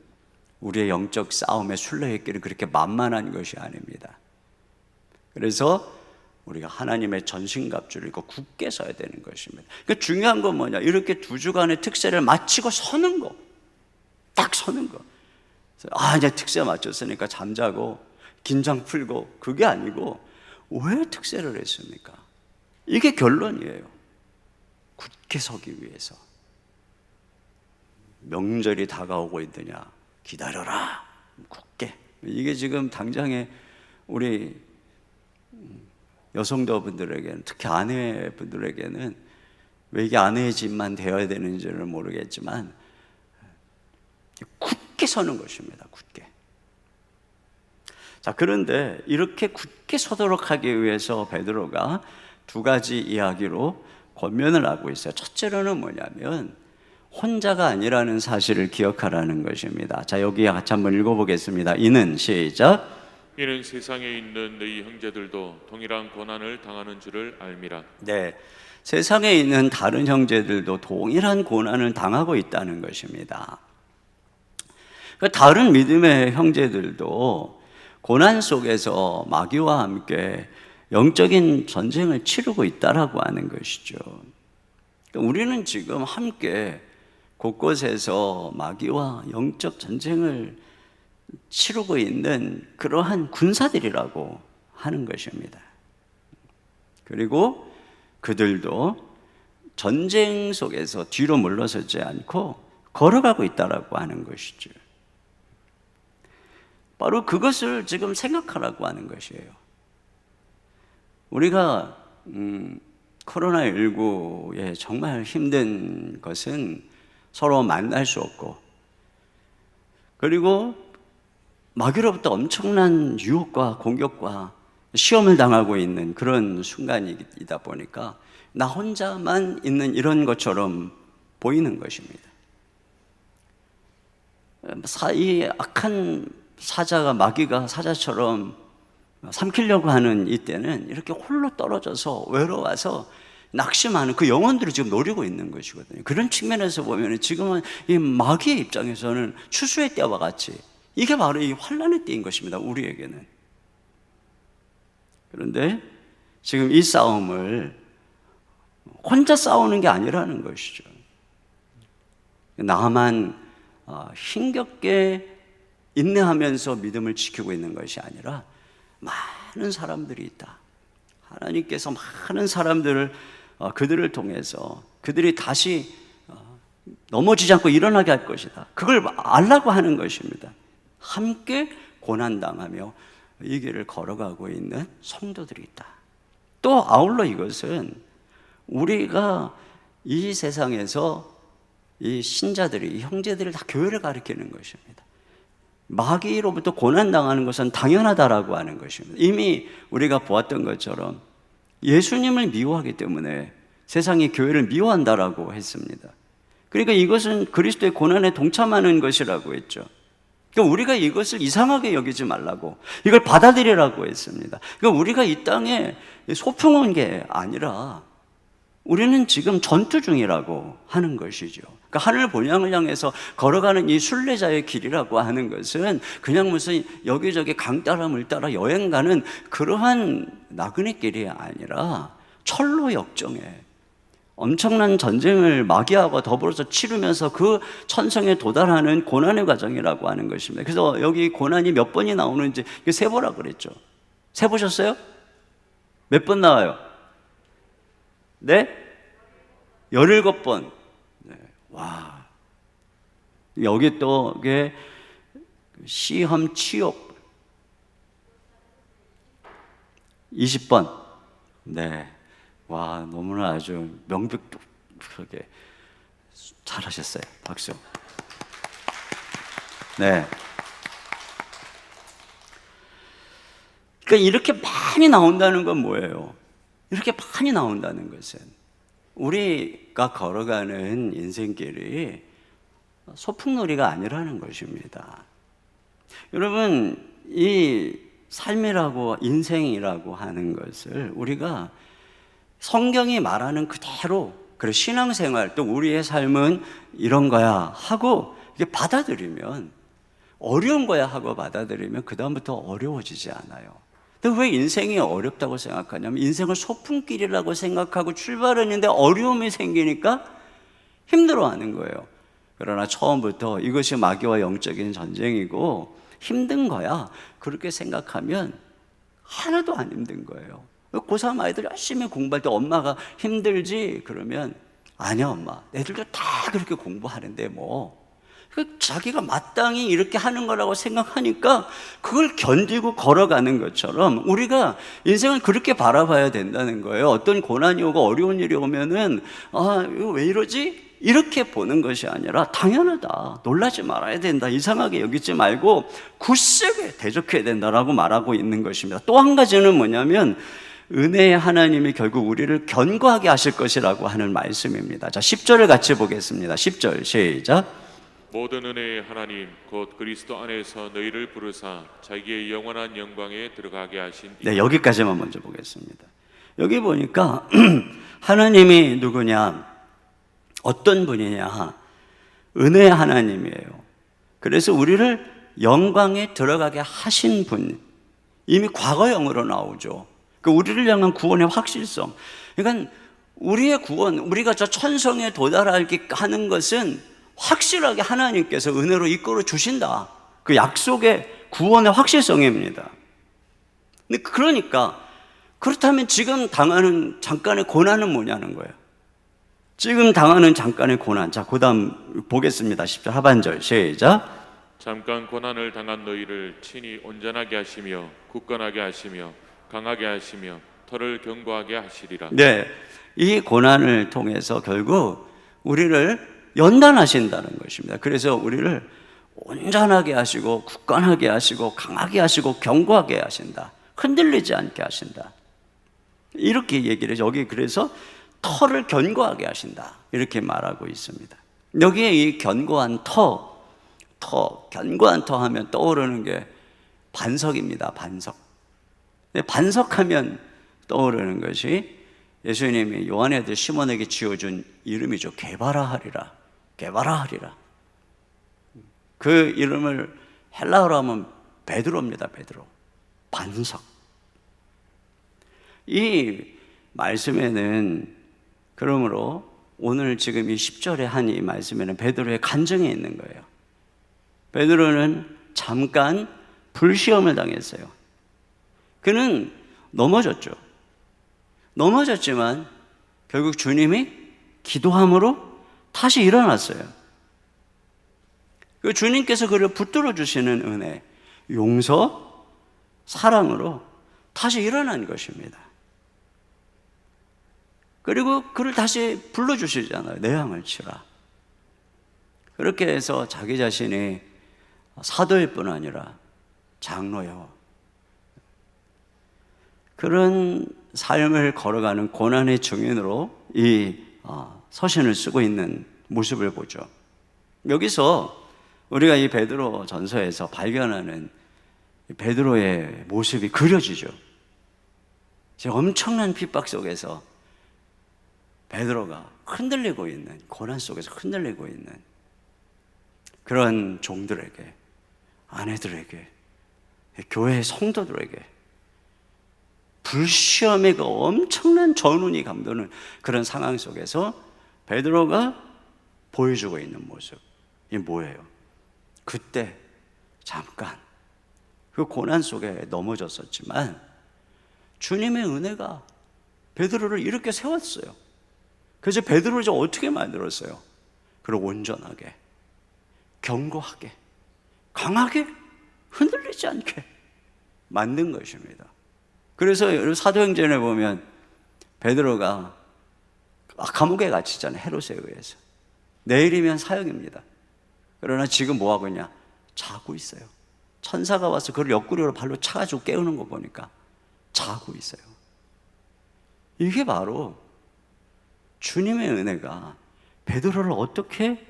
우리의 영적 싸움의 순례의 길은 그렇게 만만한 것이 아닙니다. 그래서 우리가 하나님의 전신갑주를 입고 굳게 서야 되는 것입니다. 그러니까 중요한 건 뭐냐, 이렇게 2주간의 특세를 마치고 서는 거, 딱 서는 거. 이제 특세 마쳤으니까 잠자고 긴장 풀고, 그게 아니고 왜 특세를 했습니까? 이게 결론이에요. 굳게 서기 위해서. 명절이 다가오고 있느냐, 기다려라, 굳게. 이게 지금 당장에 우리 여성도분들에게는, 특히 아내분들에게는 왜 이게 아내의 집만 되어야 되는지는 모르겠지만 굳게 서는 것입니다. 굳게. 자, 그런데 이렇게 굳게 서도록 하기 위해서 베드로가 2가지 이야기로 권면을 하고 있어요. 첫째로는 뭐냐면 혼자가 아니라는 사실을 기억하라는 것입니다. 자, 여기 같이 한번 읽어보겠습니다. 이는, 시작. 이는 세상에 있는 너희 형제들도 동일한 고난을 당하는 줄을 알미라. 네, 세상에 있는 다른 형제들도 동일한 고난을 당하고 있다는 것입니다. 다른 믿음의 형제들도 고난 속에서 마귀와 함께 영적인 전쟁을 치르고 있다라고 하는 것이죠. 우리는 지금 함께 곳곳에서 마귀와 영적 전쟁을 치르고 있는 그러한 군사들이라고 하는 것입니다. 그리고 그들도 전쟁 속에서 뒤로 물러서지 않고 걸어가고 있다라고 하는 것이죠. 바로 그것을 지금 생각하라고 하는 것이에요. 우리가 코로나19에 정말 힘든 것은 서로 만날 수 없고, 그리고 마귀로부터 엄청난 유혹과 공격과 시험을 당하고 있는 그런 순간이다 보니까 나 혼자만 있는 이런 것처럼 보이는 것입니다. 이 악한 사자가, 마귀가 사자처럼 삼키려고 하는 이때는 이렇게 홀로 떨어져서 외로워서 낙심하는 그 영혼들을 지금 노리고 있는 것이거든요. 그런 측면에서 보면 지금은 이 마귀의 입장에서는 추수의 때와 같이 이게 바로 이 환난의 때인 것입니다. 우리에게는. 그런데 지금 이 싸움을 혼자 싸우는 게 아니라는 것이죠. 나만 힘겹게 인내하면서 믿음을 지키고 있는 것이 아니라 많은 사람들이 있다. 하나님께서 많은 사람들을 그들을 통해서 그들이 다시 넘어지지 않고 일어나게 할 것이다. 그걸 알라고 하는 것입니다. 함께 고난당하며 이 길을 걸어가고 있는 성도들이 있다. 또 아울러 이것은 우리가 이 세상에서 이 신자들이, 이 형제들이 다 교회를 가리키는 것입니다. 마귀로부터 고난당하는 것은 당연하다라고 하는 것입니다. 이미 우리가 보았던 것처럼 예수님을 미워하기 때문에 세상이 교회를 미워한다라고 했습니다. 그러니까 이것은 그리스도의 고난에 동참하는 것이라고 했죠. 그러니까 우리가 이것을 이상하게 여기지 말라고, 이걸 받아들이라고 했습니다. 그러니까 우리가 이 땅에 소풍 온 게 아니라 우리는 지금 전투 중이라고 하는 것이죠. 그러니까 하늘 본향을 향해서 걸어가는 이 순례자의 길이라고 하는 것은 그냥 무슨 여기저기 강 따라 물 따라 여행 가는 그러한 나그네 길이 아니라 철로 역정에 엄청난 전쟁을 마귀하고 더불어서 치르면서 그 천성에 도달하는 고난의 과정이라고 하는 것입니다. 그래서 여기 고난이 몇 번이 나오는지 세보라고 그랬죠. 세보셨어요? 몇 번 나와요? 네? 17번. 네. 와. 여기 또 이게 시험 치욕 20번. 네. 와, 너무나 아주 명백하게 잘하셨어요. 박수. 네. 그러니까 이렇게 많이 나온다는 건 뭐예요? 이렇게 많이 나온다는 것은 우리가 걸어가는 인생길이 소풍놀이가 아니라는 것입니다. 여러분, 이 삶이라고 인생이라고 하는 것을 우리가 성경이 말하는 그대로, 그리고 신앙생활 또 우리의 삶은 이런 거야 하고 이게 받아들이면, 어려운 거야 하고 받아들이면 그 다음부터 어려워지지 않아요. 근데 왜 인생이 어렵다고 생각하냐면 인생을 소풍길이라고 생각하고 출발했는데 어려움이 생기니까 힘들어하는 거예요. 그러나 처음부터 이것이 마귀와 영적인 전쟁이고 힘든 거야 그렇게 생각하면 하나도 안 힘든 거예요. 고3 아이들 열심히 공부할 때 엄마가 힘들지? 그러면 아니야 엄마, 애들도 다 그렇게 공부하는데 뭐. 자기가 마땅히 이렇게 하는 거라고 생각하니까 그걸 견디고 걸어가는 것처럼 우리가 인생을 그렇게 바라봐야 된다는 거예요. 어떤 고난이 오고 어려운 일이 오면은 이거 왜 이러지? 이렇게 보는 것이 아니라 당연하다, 놀라지 말아야 된다, 이상하게 여기지 말고 굳세게 대적해야 된다라고 말하고 있는 것입니다. 또 한 가지는 뭐냐면 은혜의 하나님이 결국 우리를 견고하게 하실 것이라고 하는 말씀입니다. 자, 10절을 같이 보겠습니다. 10절 시작. 모든 은혜의 하나님 곧 그리스도 안에서 너희를 부르사 자기의 영원한 영광에 들어가게 하신 네, 여기까지만 먼저 보겠습니다. 여기 보니까 하나님이 누구냐, 어떤 분이냐, 은혜의 하나님이에요. 그래서 우리를 영광에 들어가게 하신 분, 이미 과거형으로 나오죠. 그 우리를 향한 구원의 확실성. 그러니까 우리의 구원, 우리가 저 천성에 도달하게 하는 것은 확실하게 하나님께서 은혜로 이끌어 주신다. 그 약속의 구원의 확실성입니다. 근데 그러니까 그렇다면 지금 당하는 잠깐의 고난은 뭐냐는 거예요. 지금 당하는 잠깐의 고난. 자, 그 다음 보겠습니다. 10절 하반절 시작. 잠깐 고난을 당한 너희를 친히 온전하게 하시며 굳건하게 하시며 강하게 하시며 터를 견고하게 하시리라. 네, 이 고난을 통해서 결국 우리를 연단하신다는 것입니다. 그래서 우리를 온전하게 하시고 굳건하게 하시고 강하게 하시고 견고하게 하신다. 흔들리지 않게 하신다. 이렇게 얘기를 해서 여기 그래서 터를 견고하게 하신다. 이렇게 말하고 있습니다. 여기에 이 견고한 견고한 터 하면 떠오르는 게 반석입니다. 반석. 반석하면 떠오르는 것이 예수님이 요한의 아들 시몬에게 지어준 이름이죠. 게바라하리라. 게바라하리라. 그 이름을 헬라어로 하면 베드로입니다. 베드로. 반석. 이 말씀에는 그러므로 오늘 지금 이 10절에 한 이 말씀에는 베드로의 간증이 있는 거예요. 베드로는 잠깐 불시험을 당했어요. 그는 넘어졌죠. 넘어졌지만 결국 주님이 기도함으로 다시 일어났어요. 그 주님께서 그를 붙들어 주시는 은혜, 용서, 사랑으로 다시 일어난 것입니다. 그리고 그를 다시 불러주시잖아요. 내 양을 치라. 그렇게 해서 자기 자신이 사도일 뿐 아니라 장로요, 그런 삶을 걸어가는 고난의 증인으로 이 서신을 쓰고 있는 모습을 보죠. 여기서 우리가 이 베드로 전서에서 발견하는 베드로의 모습이 그려지죠. 엄청난 핍박 속에서 베드로가 흔들리고 있는, 고난 속에서 흔들리고 있는 그런 종들에게, 아내들에게, 교회의 성도들에게 불시험의 그 엄청난 전운이 감도는 그런 상황 속에서 베드로가 보여주고 있는 모습, 이게 뭐예요? 그때 잠깐 그 고난 속에 넘어졌었지만 주님의 은혜가 베드로를 이렇게 세웠어요. 그래서 베드로를 좀 어떻게 만들었어요? 그를 온전하게, 견고하게, 강하게, 흔들리지 않게 만든 것입니다. 그래서 사도행전에 보면 베드로가 감옥에 갇히잖아요. 헤롯에 의해서. 내일이면 사형입니다. 그러나 지금 뭐 하고 있냐? 자고 있어요. 천사가 와서 그를 옆구리로 발로 차가지고 깨우는 거 보니까 자고 있어요. 이게 바로 주님의 은혜가 베드로를 어떻게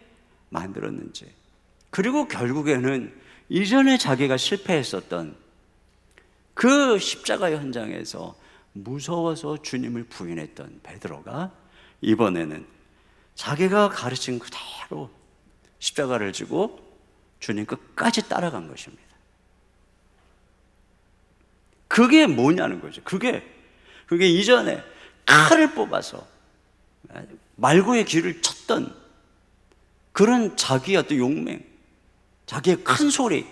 만들었는지, 그리고 결국에는 이전에 자기가 실패했었던 그 십자가 현장에서 무서워서 주님을 부인했던 베드로가 이번에는 자기가 가르친 그대로 십자가를 지고 주님 끝까지 따라간 것입니다. 그게 뭐냐는 거죠. 그게 이전에 칼을 뽑아서 말고의 길을 쳤던 그런 자기의 어떤 용맹, 자기의 큰 소리,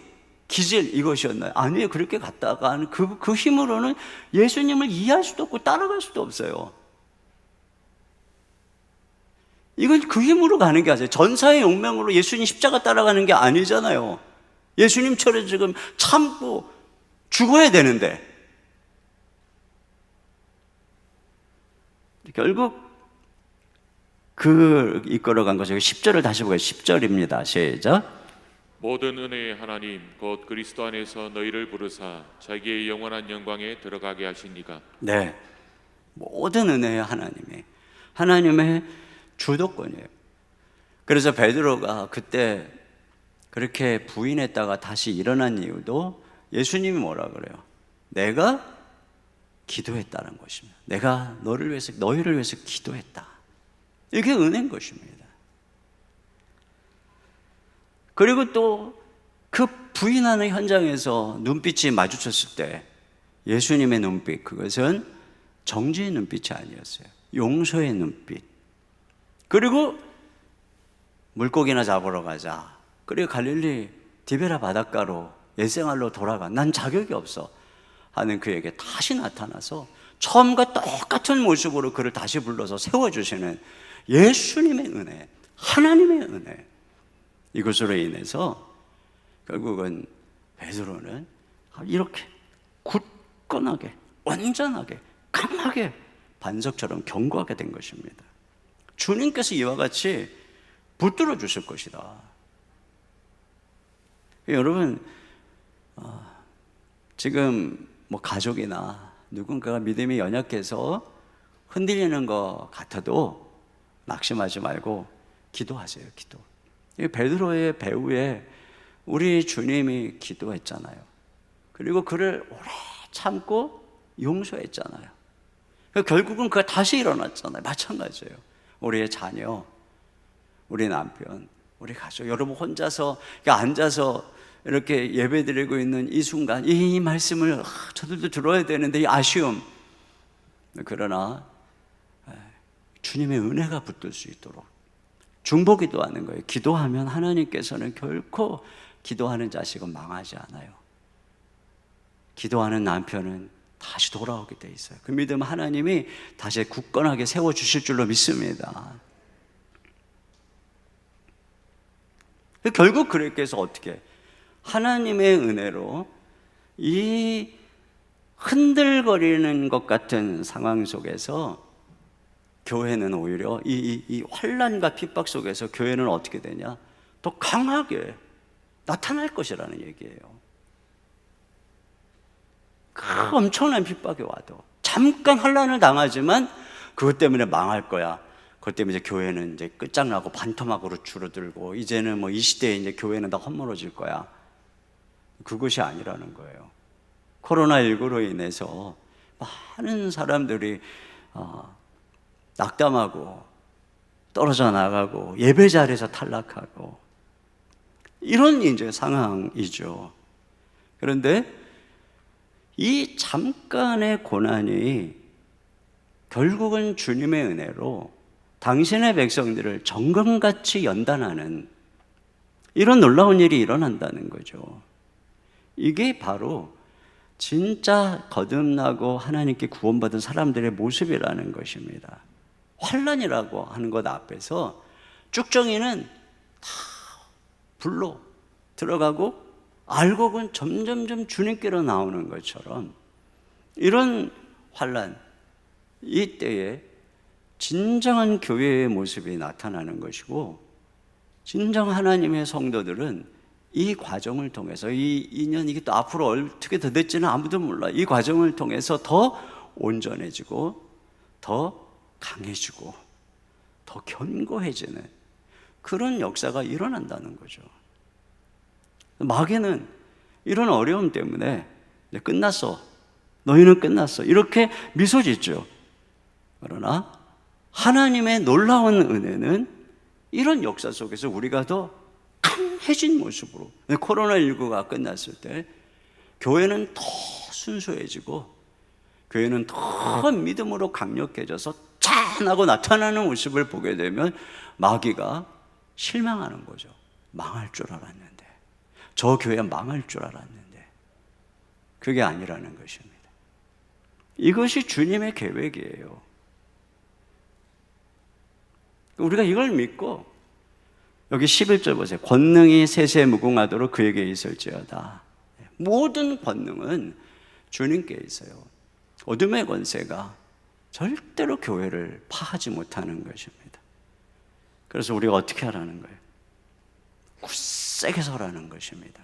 기질, 이것이었나요? 아니에요. 그렇게 갔다가 그 힘으로는 예수님을 이해할 수도 없고 따라갈 수도 없어요. 이건 그 힘으로 가는 게 아니에요. 전사의 용맹으로 예수님 십자가 따라가는 게 아니잖아요. 예수님처럼 지금 참고 죽어야 되는데. 결국 이끌어간 것이 10절을 다시 보겠습니다. 10절입니다. 시작. 모든 은혜의 하나님 곧 그리스도 안에서 너희를 부르사 자기의 영원한 영광에 들어가게 하신 이가. 네, 모든 은혜의 하나님의 주도권이에요. 그래서 베드로가 그때 그렇게 부인했다가 다시 일어난 이유도 예수님이 뭐라 그래요? 내가 기도했다는 것입니다. 내가 너희를 위해서 기도했다. 이게 은혜인 것입니다. 그리고 또 그 부인하는 현장에서 눈빛이 마주쳤을 때 예수님의 눈빛, 그것은 정죄의 눈빛이 아니었어요. 용서의 눈빛. 그리고 물고기나 잡으러 가자. 그리고 갈릴리 디베라 바닷가로 옛생활로 돌아가. 난 자격이 없어 하는 그에게 다시 나타나서 처음과 똑같은 모습으로 그를 다시 불러서 세워주시는 예수님의 은혜, 하나님의 은혜, 이것으로 인해서 결국은 베드로는 이렇게 굳건하게, 완전하게, 강하게 반석처럼 견고하게 된 것입니다. 주님께서 이와 같이 붙들어 주실 것이다. 여러분, 지금 뭐 가족이나 누군가가 믿음이 연약해서 흔들리는 것 같아도 낙심하지 말고 기도하세요. 기도. 이 베드로의 배후에 우리 주님이 기도했잖아요. 그리고 그를 오래 참고 용서했잖아요. 결국은 그가 다시 일어났잖아요. 마찬가지예요. 우리의 자녀, 우리 남편, 우리 가족, 여러분 혼자서 앉아서 이렇게 예배드리고 있는 이 순간, 이 말씀을 저들도 들어야 되는데 이 아쉬움, 그러나 주님의 은혜가 붙들 수 있도록 중보기도하는 거예요. 기도하면 하나님께서는 결코 기도하는 자식은 망하지 않아요. 기도하는 남편은 다시 돌아오게 돼 있어요. 그 믿음 하나님이 다시 굳건하게 세워주실 줄로 믿습니다. 결국 그렇게 해서 어떻게 하나님의 은혜로 이 흔들거리는 것 같은 상황 속에서 교회는 오히려 이 환난과 핍박 속에서 교회는 어떻게 되냐? 더 강하게 나타날 것이라는 얘기예요. 그 엄청난 핍박이 와도 잠깐 환난을 당하지만 그것 때문에 망할 거야. 그것 때문에 이제 교회는 이제 끝장나고 반토막으로 줄어들고 이제는 뭐 이 시대에 이제 교회는 다 헛물어질 거야. 그것이 아니라는 거예요. 코로나19로 인해서 많은 사람들이 낙담하고 떨어져 나가고 예배 자리에서 탈락하고 이런 이제 상황이죠. 그런데 이 잠깐의 고난이 결국은 주님의 은혜로 당신의 백성들을 정금같이 연단하는 이런 놀라운 일이 일어난다는 거죠. 이게 바로 진짜 거듭나고 하나님께 구원받은 사람들의 모습이라는 것입니다. 환난이라고 하는 것 앞에서 쭉정이는 다 불로 들어가고 알곡은 점점점 주님께로 나오는 것처럼 이런 환난, 이때에 진정한 교회의 모습이 나타나는 것이고 진정 하나님의 성도들은 이 과정을 통해서 이 2년 이게 또 앞으로 어떻게 더 될지는 아무도 몰라. 이 과정을 통해서 더 온전해지고 더 강해지고 더 견고해지는 그런 역사가 일어난다는 거죠. 마귀는 이런 어려움 때문에 이제 끝났어, 너희는 끝났어, 이렇게 미소 짓죠. 그러나 하나님의 놀라운 은혜는 이런 역사 속에서 우리가 더 강해진 모습으로, 코로나19가 끝났을 때 교회는 더 순수해지고 교회는 더 믿음으로 강력해져서 찬하고 나타나는 모습을 보게 되면 마귀가 실망하는 거죠. 망할 줄 알았는데, 저 교회 망할 줄 알았는데 그게 아니라는 것입니다. 이것이 주님의 계획이에요. 우리가 이걸 믿고 여기 11절 보세요. 권능이 세세 무궁하도록 그에게 있을지어다. 모든 권능은 주님께 있어요. 어둠의 권세가 절대로 교회를 파하지 못하는 것입니다. 그래서 우리가 어떻게 하라는 거예요? 굳세게 서라는 것입니다.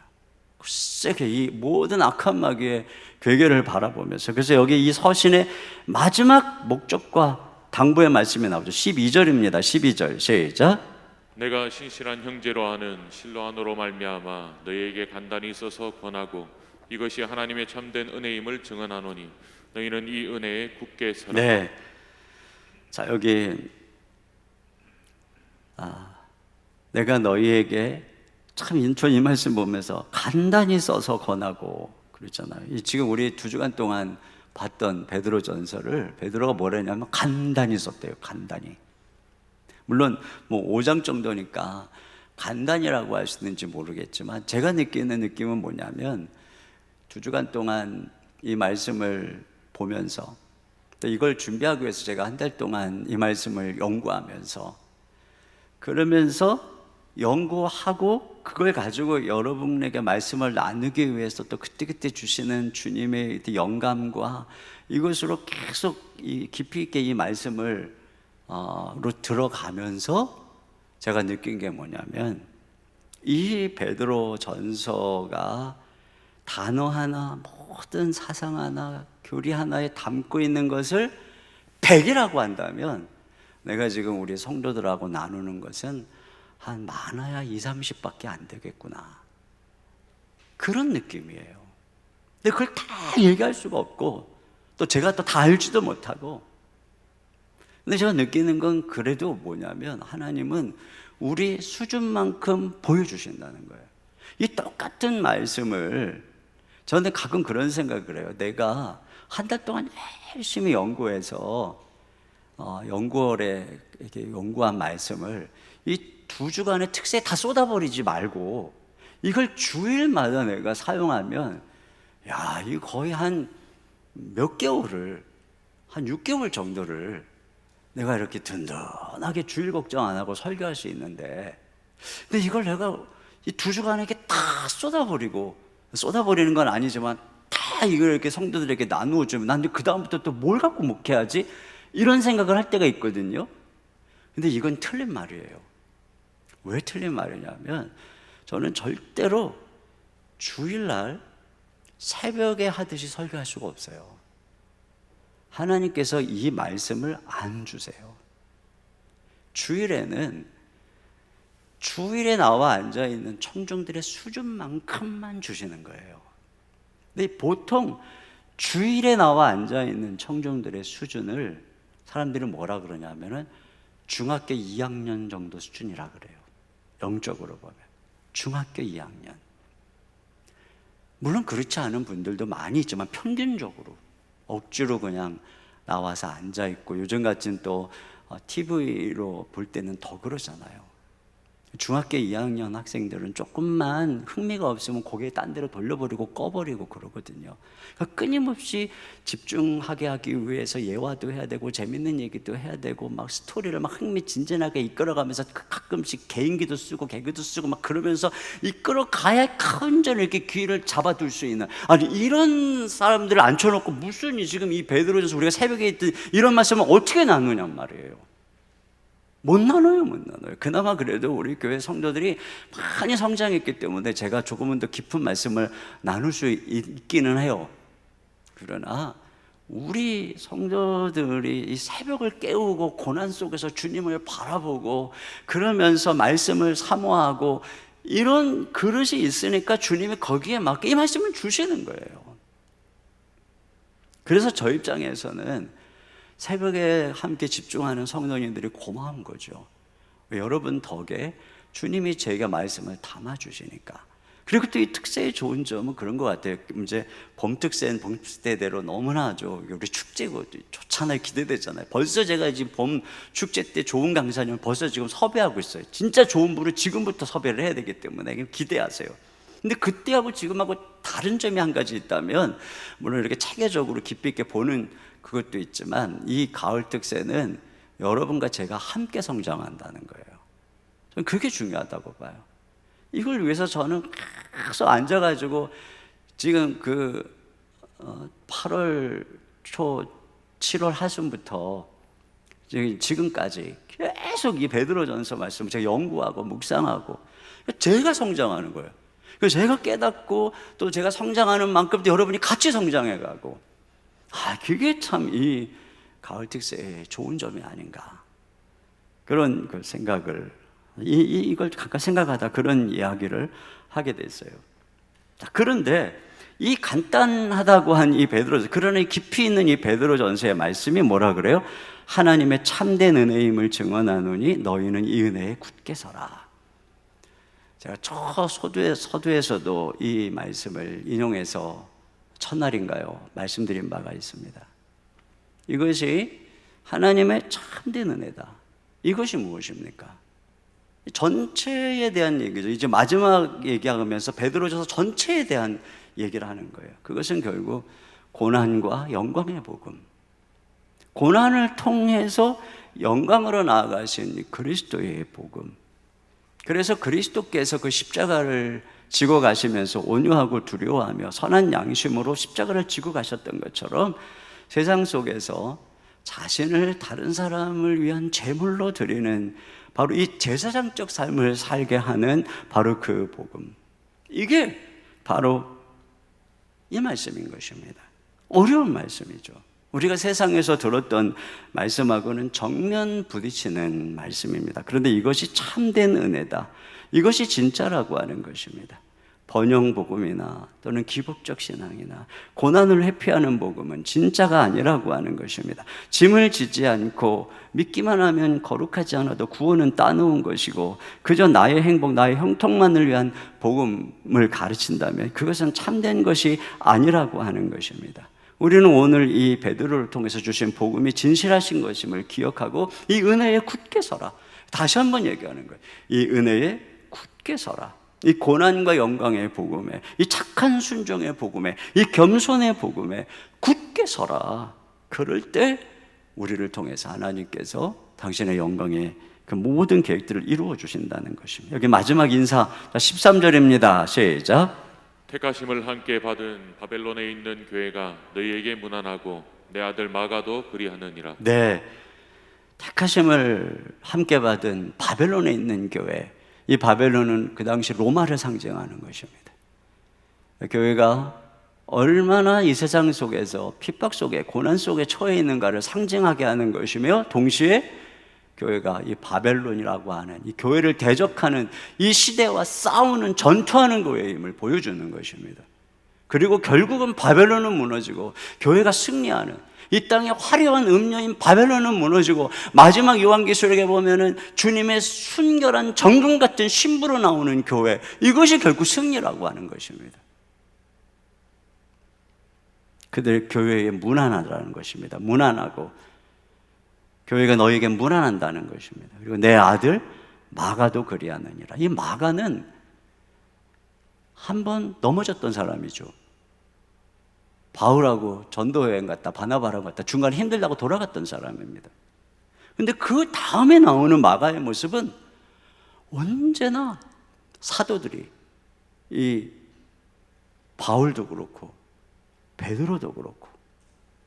굳세게 이 모든 악한 마귀의 괴계를 바라보면서. 그래서 여기 이 서신의 마지막 목적과 당부의 말씀이 나오죠. 12절입니다. 12절 시작. 내가 신실한 형제로 하는 실로안으로 말미암아 너희에게 간단히 써서 권하고 이것이 하나님의 참된 은혜임을 증언하노니 너희는 이 은혜에 굳게 서라. 네. 자, 여기 내가 너희에게 참 인천 이 말씀 보면서 간단히 써서 권하고 그랬잖아요. 지금 우리 2주간 동안 봤던 베드로 전서를 베드로가 뭐라냐면 간단히 썼대요. 간단히. 물론 뭐 5장 정도니까 간단이라고 할 수 있는지 모르겠지만 제가 느끼는 느낌은 뭐냐면 2주간 동안 이 말씀을 보면서 또 이걸 준비하기 위해서 제가 한 달 동안 이 말씀을 연구하면서 그러면서 연구하고 그걸 가지고 여러분에게 말씀을 나누기 위해서 또 그때그때 주시는 주님의 영감과 이것으로 계속 깊이 있게 이 말씀을 로 들어가면서 제가 느낀 게 뭐냐면 이 베드로 전서가 단어 하나, 모든 사상 하나, 교리 하나에 담고 있는 것을 100이라고 한다면 내가 지금 우리 성도들하고 나누는 것은 한 많아야 20-30밖에 안 되겠구나, 그런 느낌이에요. 근데 그걸 다 얘기할 수가 없고 또 제가 또 다 알지도 못하고, 근데 제가 느끼는 건 그래도 뭐냐면 하나님은 우리 수준만큼 보여주신다는 거예요. 이 똑같은 말씀을 저는 가끔 그런 생각을 해요. 내가 한 달 동안 열심히 연구해서 연구월에 이렇게 연구한 말씀을 이 2주간의 특세에 다 쏟아버리지 말고 이걸 주일마다 내가 사용하면 야, 이거 거의 한 몇 개월을, 한 6개월 정도를 내가 이렇게 든든하게 주일 걱정 안 하고 설교할 수 있는데, 근데 이걸 내가 이 2주간에 이렇게 다 쏟아버리는 건 아니지만 다 이걸 이렇게 성도들에게 나누어 주면 난 그 다음부터 또 뭘 갖고 목회하지? 이런 생각을 할 때가 있거든요. 근데 이건 틀린 말이에요. 왜 틀린 말이냐면 저는 절대로 주일날 새벽에 하듯이 설교할 수가 없어요. 하나님께서 이 말씀을 안 주세요. 주일에는 주일에 나와 앉아있는 청중들의 수준만큼만 주시는 거예요. 근데 보통 주일에 나와 앉아있는 청중들의 수준을 사람들이 뭐라 그러냐면은 중학교 2학년 정도 수준이라 그래요. 영적으로 보면 중학교 2학년. 물론 그렇지 않은 분들도 많이 있지만 평균적으로 억지로 그냥 나와서 앉아있고, 요즘 같은 또 TV로 볼 때는 더 그러잖아요. 중학교 2학년 학생들은 조금만 흥미가 없으면 고개 딴 데로 돌려버리고 꺼버리고 그러거든요. 그러니까 끊임없이 집중하게 하기 위해서 예화도 해야 되고 재밌는 얘기도 해야 되고 막 스토리를 막 흥미진진하게 이끌어가면서 가끔씩 개인기도 쓰고 개그도 쓰고 막 그러면서 이끌어가야 온전히 이렇게 귀를 잡아둘 수 있는, 아니 이런 사람들을 앉혀놓고 무슨 지금 이 베드로전서 우리가 새벽에 있던 이런 말씀을 어떻게 나누냔 말이에요. 못 나눠요, 못 나눠요. 그나마 그래도 우리 교회 성도들이 많이 성장했기 때문에 제가 조금은 더 깊은 말씀을 나눌 수 있기는 해요. 그러나 우리 성도들이 이 새벽을 깨우고 고난 속에서 주님을 바라보고 그러면서 말씀을 사모하고 이런 그릇이 있으니까 주님이 거기에 맞게 이 말씀을 주시는 거예요. 그래서 저 입장에서는 새벽에 함께 집중하는 성도님들이 고마운 거죠. 여러분 덕에 주님이 제가 말씀을 담아주시니까. 그리고 또 이 특세의 좋은 점은 그런 것 같아요. 이제 봄 특세는 봄 특세대로 너무나죠. 우리 축제고 좋잖아요. 기대되잖아요. 벌써 제가 지금 봄 축제 때 좋은 강사님을 벌써 지금 섭외하고 있어요. 진짜 좋은 분을 지금부터 섭외를 해야 되기 때문에 기대하세요. 근데 그때하고 지금하고 다른 점이 한 가지 있다면, 물론 이렇게 체계적으로 깊이 있게 보는 그것도 있지만, 이 가을 특세는 여러분과 제가 함께 성장한다는 거예요. 저는 그게 중요하다고 봐요. 이걸 위해서 저는 계속 앉아가지고 지금 8월 초 7월 하순부터 지금까지 계속 이 베드로전서 말씀을 제가 연구하고 묵상하고 제가 성장하는 거예요. 그래서 제가 깨닫고 또 제가 성장하는 만큼 또 여러분이 같이 성장해가고, 그게 참 이 가을 특세의 좋은 점이 아닌가, 그런 그 생각을 이걸 잠깐 생각하다 그런 이야기를 하게 됐어요. 자, 그런데 이 간단하다고 한 이 베드로전서, 그러나 이 깊이 있는 이 베드로전서의 말씀이 뭐라 그래요? 하나님의 참된 은혜임을 증언하노니 너희는 이 은혜에 굳게 서라. 제가 저 서두에서도 이 말씀을 인용해서 첫날인가요? 말씀드린 바가 있습니다. 이것이 하나님의 참된 은혜다. 이것이 무엇입니까? 전체에 대한 얘기죠. 이제 마지막 얘기하면서 베드로전서 전체에 대한 얘기를 하는 거예요. 그것은 결국 고난과 영광의 복음, 고난을 통해서 영광으로 나아가신 그리스도의 복음. 그래서 그리스도께서 그 십자가를 지고 가시면서 온유하고 두려워하며 선한 양심으로 십자가를 지고 가셨던 것처럼 세상 속에서 자신을 다른 사람을 위한 제물로 드리는 바로 이 제사장적 삶을 살게 하는 바로 그 복음, 이게 바로 이 말씀인 것입니다. 어려운 말씀이죠. 우리가 세상에서 들었던 말씀하고는 정면 부딪히는 말씀입니다. 그런데 이것이 참된 은혜다, 이것이 진짜라고 하는 것입니다. 번영 복음이나 또는 기복적 신앙이나 고난을 회피하는 복음은 진짜가 아니라고 하는 것입니다. 짐을 지지 않고 믿기만 하면 거룩하지 않아도 구원은 따놓은 것이고, 그저 나의 행복, 나의 형통만을 위한 복음을 가르친다면 그것은 참된 것이 아니라고 하는 것입니다. 우리는 오늘 이 베드로를 통해서 주신 복음이 진실하신 것임을 기억하고 이 은혜에 굳게 서라. 다시 한번 얘기하는 거예요. 이 은혜에 굳게 서라. 이 고난과 영광의 복음에, 이 착한 순종의 복음에, 이 겸손의 복음에 굳게 서라. 그럴 때 우리를 통해서 하나님께서 당신의 영광의 그 모든 계획들을 이루어 주신다는 것입니다. 여기 마지막 인사 13절입니다. 시작. 택하심을 함께 받은 바벨론에 있는 교회가 너희에게 문안하고 내 아들 마가도 그리하느니라. 네, 택하심을 함께 받은 바벨론에 있는 교회, 이 바벨론은 그 당시 로마를 상징하는 것입니다. 교회가 얼마나 이 세상 속에서 핍박 속에 고난 속에 처해 있는가를 상징하게 하는 것이며, 동시에 교회가 이 바벨론이라고 하는 이 교회를 대적하는 이 시대와 싸우는, 전투하는 교회임을 보여주는 것입니다. 그리고 결국은 바벨론은 무너지고 교회가 승리하는, 이 땅의 화려한 음료인 바벨론은 무너지고 마지막 요한계시록에 보면은 주님의 순결한 정금 같은 신부로 나오는 교회, 이것이 결국 승리라고 하는 것입니다. 그들 교회에 문안하라는 것입니다. 문안하고 교회가 너에게 문안한다는 것입니다. 그리고 내 아들 마가도 그리하느니라. 이 마가는 한번 넘어졌던 사람이죠. 바울하고 전도여행 갔다 바나바랑 갔다 중간에 힘들다고 돌아갔던 사람입니다. 근데 그 다음에 나오는 마가의 모습은 언제나 사도들이, 이 바울도 그렇고 베드로도 그렇고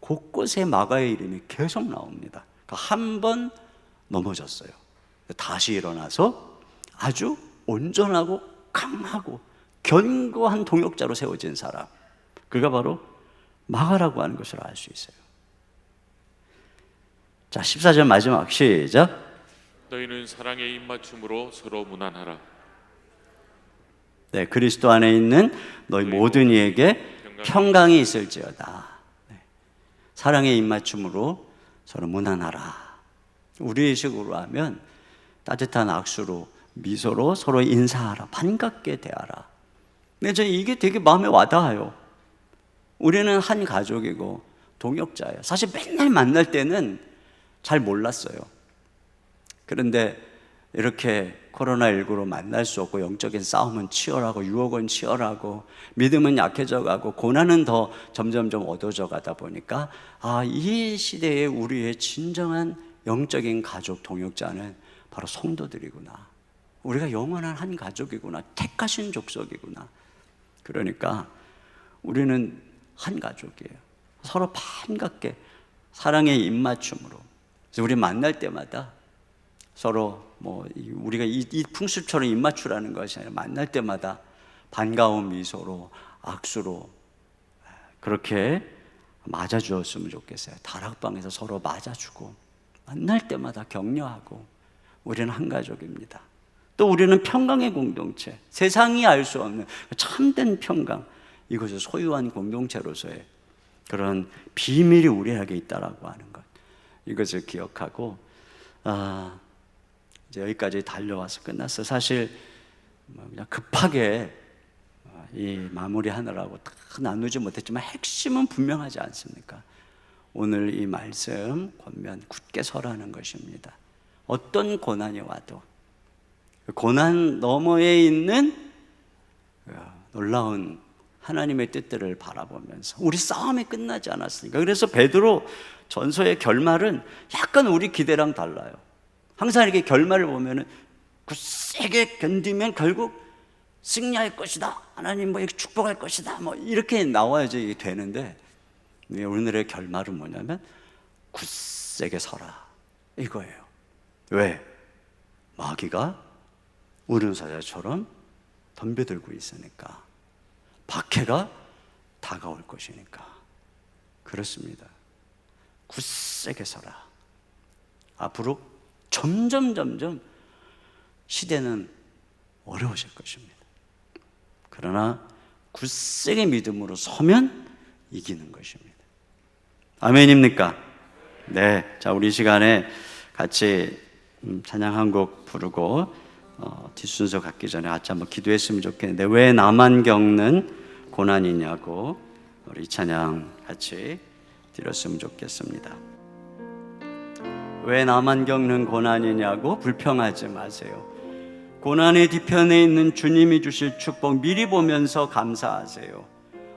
곳곳에 마가의 이름이 계속 나옵니다. 한 번 넘어졌어요. 다시 일어나서 아주 온전하고 강하고 견고한 동역자로 세워진 사람, 그가 바로 마가라고 하는 것을 알 수 있어요. 자, 14절 마지막 시작. 너희는 사랑의 입맞춤으로 서로 무난하라. 네, 그리스도 안에 있는 너희 모든 이에게 평강이 있을지어다. 네, 사랑의 입맞춤으로 서로 무난하라. 우리 식으로 하면 따뜻한 악수로, 미소로 서로 인사하라, 반갑게 대하라. 근데 저 이게 되게 마음에 와닿아요. 우리는 한 가족이고 동역자예요. 사실 맨날 만날 때는 잘 몰랐어요. 그런데 이렇게 코로나19로 만날 수 없고 영적인 싸움은 치열하고 유혹은 치열하고 믿음은 약해져 가고 고난은 더 점점점 어두워져 가다 보니까 이 시대에 우리의 진정한 영적인 가족 동역자는 바로 성도들이구나. 우리가 영원한 한 가족이구나. 택하신 족속이구나. 그러니까 우리는 한 가족이에요. 서로 반갑게 사랑의 입맞춤으로. 그래서 우리 만날 때마다 서로 우리가 이 풍습처럼 입맞추라는 것이 아니라 만날 때마다 반가운 미소로, 악수로 그렇게 맞아주었으면 좋겠어요. 다락방에서 서로 맞아주고 만날 때마다 격려하고. 우리는 한 가족입니다. 또 우리는 평강의 공동체, 세상이 알 수 없는 참된 평강, 이것을 소유한 공동체로서의 그런 비밀이 우리에게 있다라고 하는 것, 이것을 기억하고 이제 여기까지 달려와서 끝났어요. 사실 그냥 급하게 이 마무리하느라고 다 나누지 못했지만 핵심은 분명하지 않습니까? 오늘 이 말씀 권면 굳게 서라는 것입니다. 어떤 고난이 와도 고난 너머에 있는 놀라운 하나님의 뜻들을 바라보면서 우리 싸움이 끝나지 않았으니까. 그래서 베드로 전서의 결말은 약간 우리 기대랑 달라요. 항상 이렇게 결말을 보면은 세게 견디면 결국 승리할 것이다. 하나님 이렇게 축복할 것이다. 이렇게 나와야지 이게 되는데, 오늘의 결말은 뭐냐면 굳세게 서라 이거예요. 왜? 마귀가 우르사자처럼 덤벼들고 있으니까, 박해가 다가올 것이니까. 그렇습니다. 굳세게 서라. 앞으로 점점 시대는 어려우실 것입니다. 그러나 굳세게 믿음으로 서면 이기는 것입니다. 아멘입니까? 네. 자, 우리 시간에 같이 찬양 한 곡 부르고 뒷순서 갖기 전에 같이 한번 기도했으면 좋겠는데, 왜 나만 겪는 고난이냐고 우리 찬양 같이 드렸으면 좋겠습니다. 왜 나만 겪는 고난이냐고 불평하지 마세요. 고난의 뒤편에 있는 주님이 주실 축복 미리 보면서 감사하세요.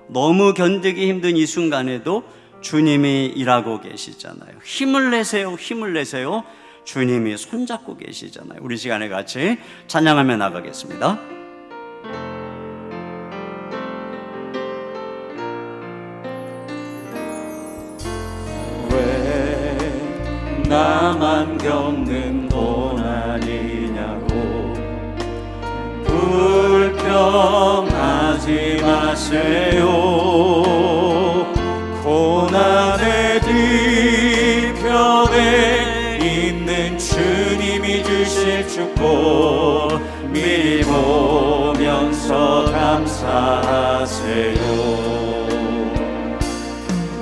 너무 견디기 힘든 이 순간에도 주님이 일하고 계시잖아요. 힘을 내세요. 힘을 내세요. 주님이 손잡고 계시잖아요. 우리 시간에 같이 찬양하며 나가겠습니다. 왜 나만 겪는 고난이냐고 불평하지 마세요. 고난의 뒤편에 있는 주님이 주실 축복 미리 보면서 감사하세요.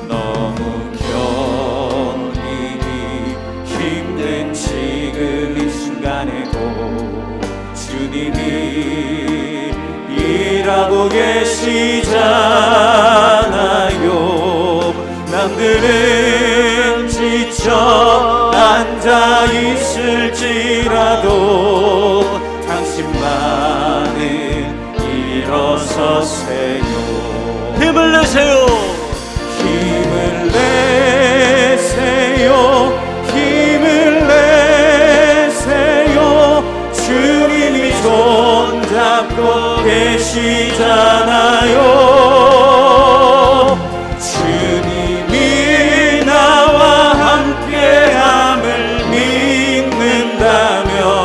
너무 견디기 힘든 지금 이 순간에도 주님이 일하고 계시잖아요. 남들은 지쳐 앉아 있을지라도 당신만은 일어서세요. 힘을 내세요. 힘을 내세요. 힘을 내세요. 주님이 손잡고 계시잖아요. 주님이 나와 함께함을 믿는다면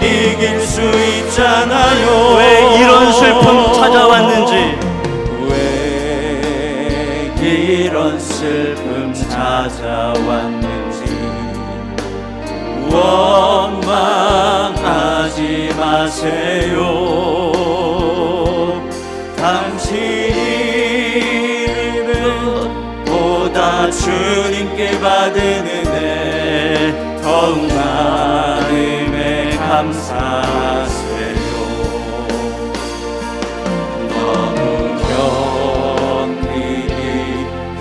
이길 수 있잖아요. 왜 이런 슬픔 찾아왔는지, 왜 이런 슬픔 찾아왔는지 원망하지 마세요. 당신은 보다 주님께 받은 은혜 더욱 많음에 감사하세요. 너무 견디기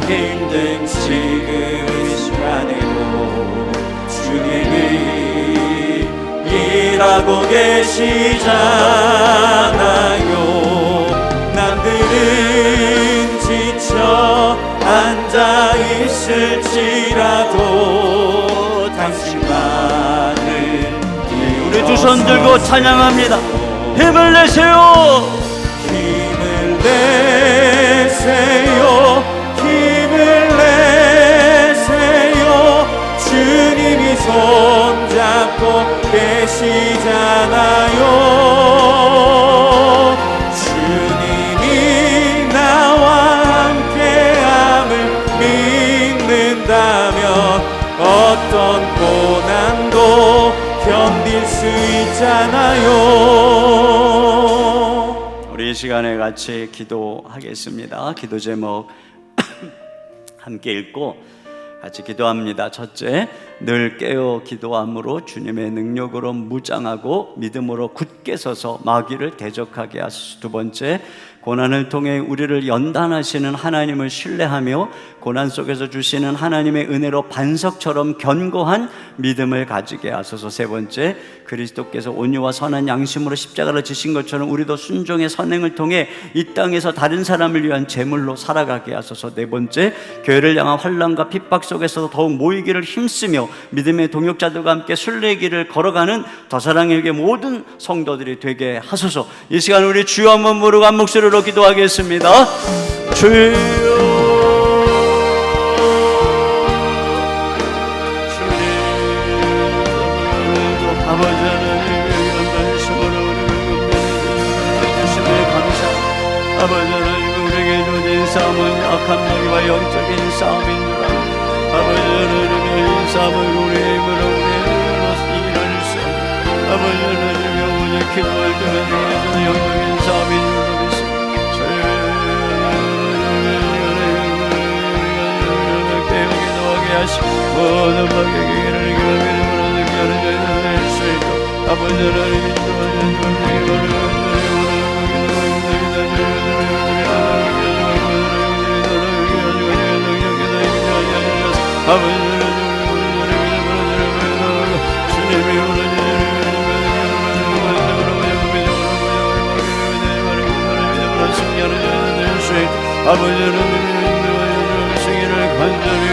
힘든 지금 이 시간에도 주님이 일하고 계시잖아요. 남들은 지쳐 앉아 있을지라도 당신만은 우리 두 손 들고 찬양합니다. 힘을 내세요. 힘을 내세요. 힘을 내세요. 주님이 손잡고 계시잖아요. 주님이 나와 함께함을 믿는다면 어떤 고난도 견딜 수 있잖아요. 우리 이 시간에 같이 기도하겠습니다. 기도 제목 함께 읽고 같이 기도합니다. 첫째, 늘 깨어 기도함으로 주님의 능력으로 무장하고 믿음으로 굳게 서서 마귀를 대적하게 하소서. 두 번째, 고난을 통해 우리를 연단하시는 하나님을 신뢰하며 고난 속에서 주시는 하나님의 은혜로 반석처럼 견고한 믿음을 가지게 하소서. 세 번째, 그리스도께서 온유와 선한 양심으로 십자가를 지신 것처럼 우리도 순종의 선행을 통해 이 땅에서 다른 사람을 위한 제물로 살아가게 하소서. 네 번째, 교회를 향한 환난과 핍박 속에서 더욱 모이기를 힘쓰며 믿음의 동역자들과 함께 순례의 길을 걸어가는 더사랑에게 모든 성도들이 되게 하소서. 이 시간 우리 주여 한번 부르고 한 목소리로 기도하겠습니다. 주여, 아버지 하나님, 이런 말씀으로 주님의 감사. 아버지 하나님, 우리에게 주어진 싸움은 악한 마귀와 영적인 싸움인 줄 알고, 아버지 하나님, 이 싸움을 우리의 힘으로 이기는 싸움. 아버지 하나님, 오늘 기도할 때는 영적인 싸움인 줄 믿습니다. 기도하게 하시고 모든 마귀의 길을 이기는 수 있도록 아버지 하나님 아버지는 시기를 간절히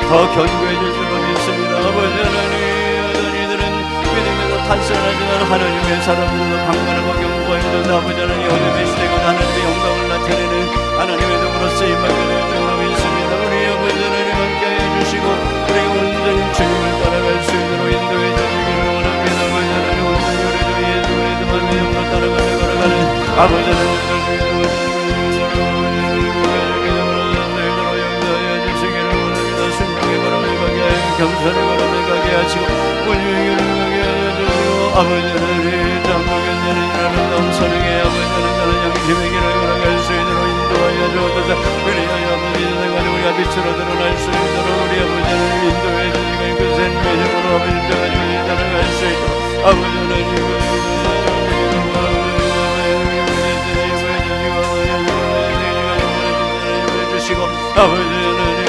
더 견고해질 줄로 믿습니다. 아버지 하나님, 이들은 믿음에서 탄생하지만 하나님의 사람들로 강건하고 견고해진 아버지 하나님, 어둠의 시대가 하나님의 영광을 나타내는 하나님의 도구로 쓰임받는 줄로 믿습니다. 우리 아버지 하나님 함께해 주시고 우리가 온전히 주님을 따라갈 수 있도록 인도해 주시기를 원합니다. 아버지 하나님, 온전히 우리도 예수의 마음의 영으로 따라가며 걸어가는 아버지 하나님, 겸손히 걸어가게 하시고 온유하게 가게 하시고 아버지 하나님, 장막에 내는 아름다운 선행에 아버지 하나님 양심의 길을 걸어갈 수 있도록 인도하여 주옵소서. 우리의 아버지 생활에 우리가 빛으로 드러날 수 있도록 우리 아버지 하나님 인도해 주시고 그 센 믿음으로 아버지 가지고 따라갈 수 있도록 아버지 하나님 주시고 아버지 하나님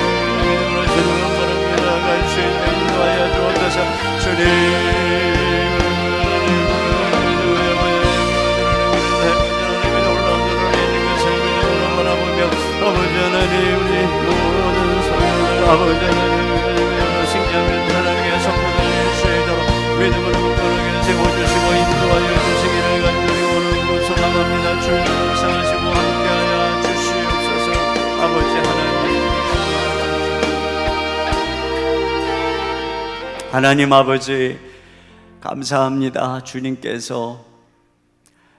인도하여 주옵소서. 주님 아버지 하나님, 우리 모든 소유를 아버지 하나님 승리하면 사랑의 성도들을 수 있도록 믿음으로 굳건하게 세워주시고 인도하여 주시기를 간절히 원하고 소망합니다. 하나님 아버지 감사합니다. 주님께서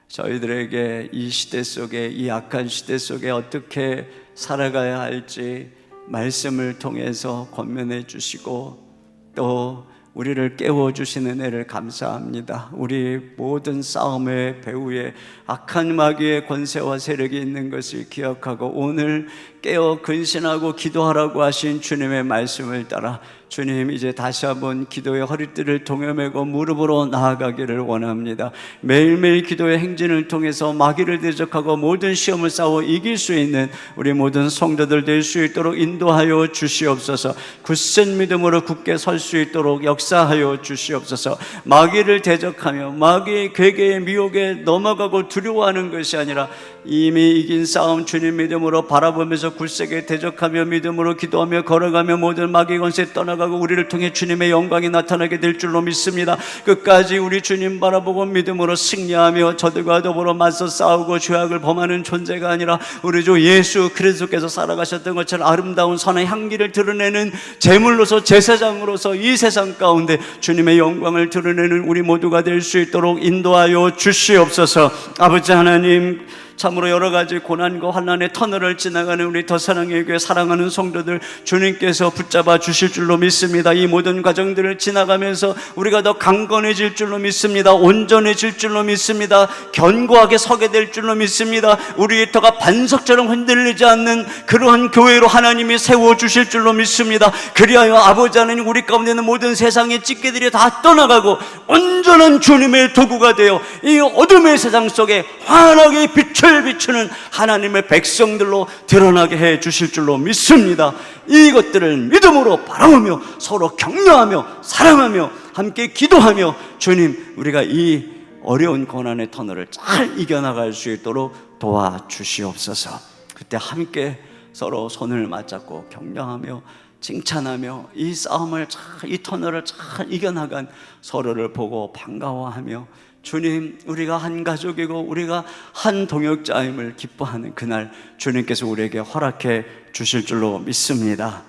저희들에게 이 시대 속에, 이 악한 시대 속에 어떻게 살아가야 할지 말씀을 통해서 권면해 주시고 또 우리를 깨워주시는 은혜를 감사합니다. 우리 모든 싸움의 배후에 악한 마귀의 권세와 세력이 있는 것을 기억하고 오늘 깨어 근신하고 기도하라고 하신 주님의 말씀을 따라 주님, 이제 다시 한번 기도의 허리띠를 동여매고 무릎으로 나아가기를 원합니다. 매일매일 기도의 행진을 통해서 마귀를 대적하고 모든 시험을 싸워 이길 수 있는 우리 모든 성도들 될 수 있도록 인도하여 주시옵소서. 굳센 믿음으로 굳게 설 수 있도록 역사하여 주시옵소서. 마귀를 대적하며 마귀의 괴계의 미혹에 넘어가고 두려워하는 것이 아니라 이미 이긴 싸움 주님 믿음으로 바라보면서 굳세게 대적하며 믿음으로 기도하며 걸어가며 모든 마귀 권세 떠나가고 우리를 통해 주님의 영광이 나타나게 될 줄로 믿습니다. 끝까지 우리 주님 바라보고 믿음으로 승리하며 저들과 더불어 맞서 싸우고 죄악을 범하는 존재가 아니라 우리 주 예수 그리스도께서 살아가셨던 것처럼 아름다운 선의 향기를 드러내는 제물로서 제사장으로서 이 세상 가운데 주님의 영광을 드러내는 우리 모두가 될 수 있도록 인도하여 주시옵소서. 아버지 하나님, 참으로 여러 가지 고난과 환난의 터널을 지나가는 우리 더 사랑의 교회 사랑하는 성도들 주님께서 붙잡아 주실 줄로 믿습니다. 이 모든 과정들을 지나가면서 우리가 더 강건해질 줄로 믿습니다. 온전해질 줄로 믿습니다. 견고하게 서게 될 줄로 믿습니다. 우리의 터가 반석처럼 흔들리지 않는 그러한 교회로 하나님이 세워주실 줄로 믿습니다. 그리하여 아버지 하나님, 우리 가운데 있는 모든 세상의 찌개들이 다 떠나가고 온전한 주님의 도구가 되어 이 어둠의 세상 속에 환하게 빛을 비추는 하나님의 백성들로 드러나게 해 주실 줄로 믿습니다. 이것들을 믿음으로 바라보며 서로 격려하며 사랑하며 함께 기도하며 주님, 우리가 이 어려운 고난의 터널을 잘 이겨나갈 수 있도록 도와주시옵소서. 그때 함께 서로 손을 맞잡고 격려하며 칭찬하며 이 싸움을 잘, 이 터널을 잘 이겨나간 서로를 보고 반가워하며 주님, 우리가 한 가족이고 우리가 한 동역자임을 기뻐하는 그날 주님께서 우리에게 허락해 주실 줄로 믿습니다.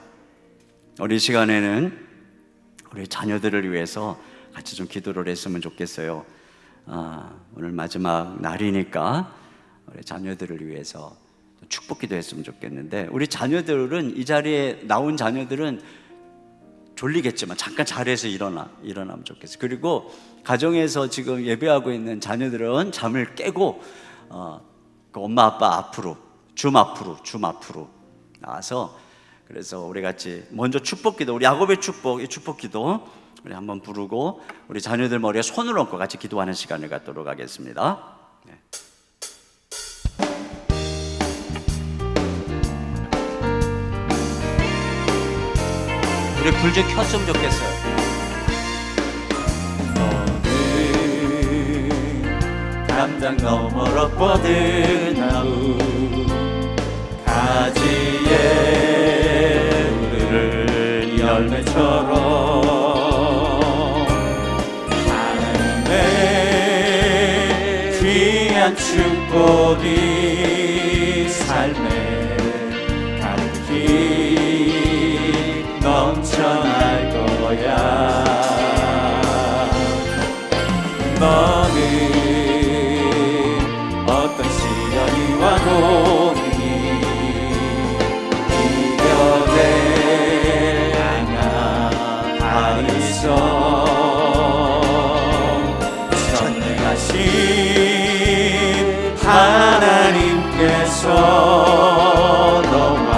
우리 시간에는 우리 자녀들을 위해서 같이 좀 기도를 했으면 좋겠어요. 오늘 마지막 날이니까 우리 자녀들을 위해서 축복 기도했으면 좋겠는데, 우리 자녀들은, 이 자리에 나온 자녀들은 졸리겠지만 잠깐 자리에서 일어나면 좋겠어요. 그리고 가정에서 지금 예배하고 있는 자녀들은 잠을 깨고 그 엄마 아빠 앞으로 줌 앞으로 나와서, 그래서 우리 같이 먼저 축복기도, 우리 야곱의 축복, 이 축복기도 우리 한번 부르고 우리 자녀들 머리에 손을 얹고 같이 기도하는 시간을 갖도록 하겠습니다. 네. 우리 불 좀 켰으면 좋겠어요. 너는 담장 너머로 뻗은 가지에 우르는 열매처럼 하나님의 귀한 축복이 삶에 가득히 넘쳐날 거야. 너는 어떤 시련이 와도 이겨내 향한 발이 있어. 전능하신 하나님께서 너와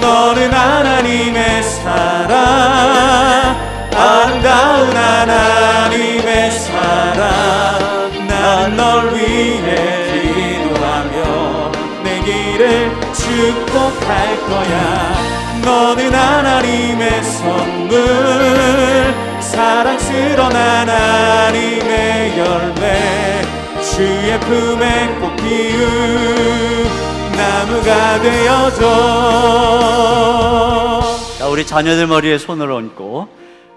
너는 하나님의 사랑, 아름다운 하나님의 사랑. 나는 널 위해 기도하며 내 길을 축복할 거야. 너는 하나님의 선물, 사랑스러운 하나님의 열매, 주의 품에 꼭 피운 나무가 되어줘. 자, 우리 자녀들 머리에 손을 얹고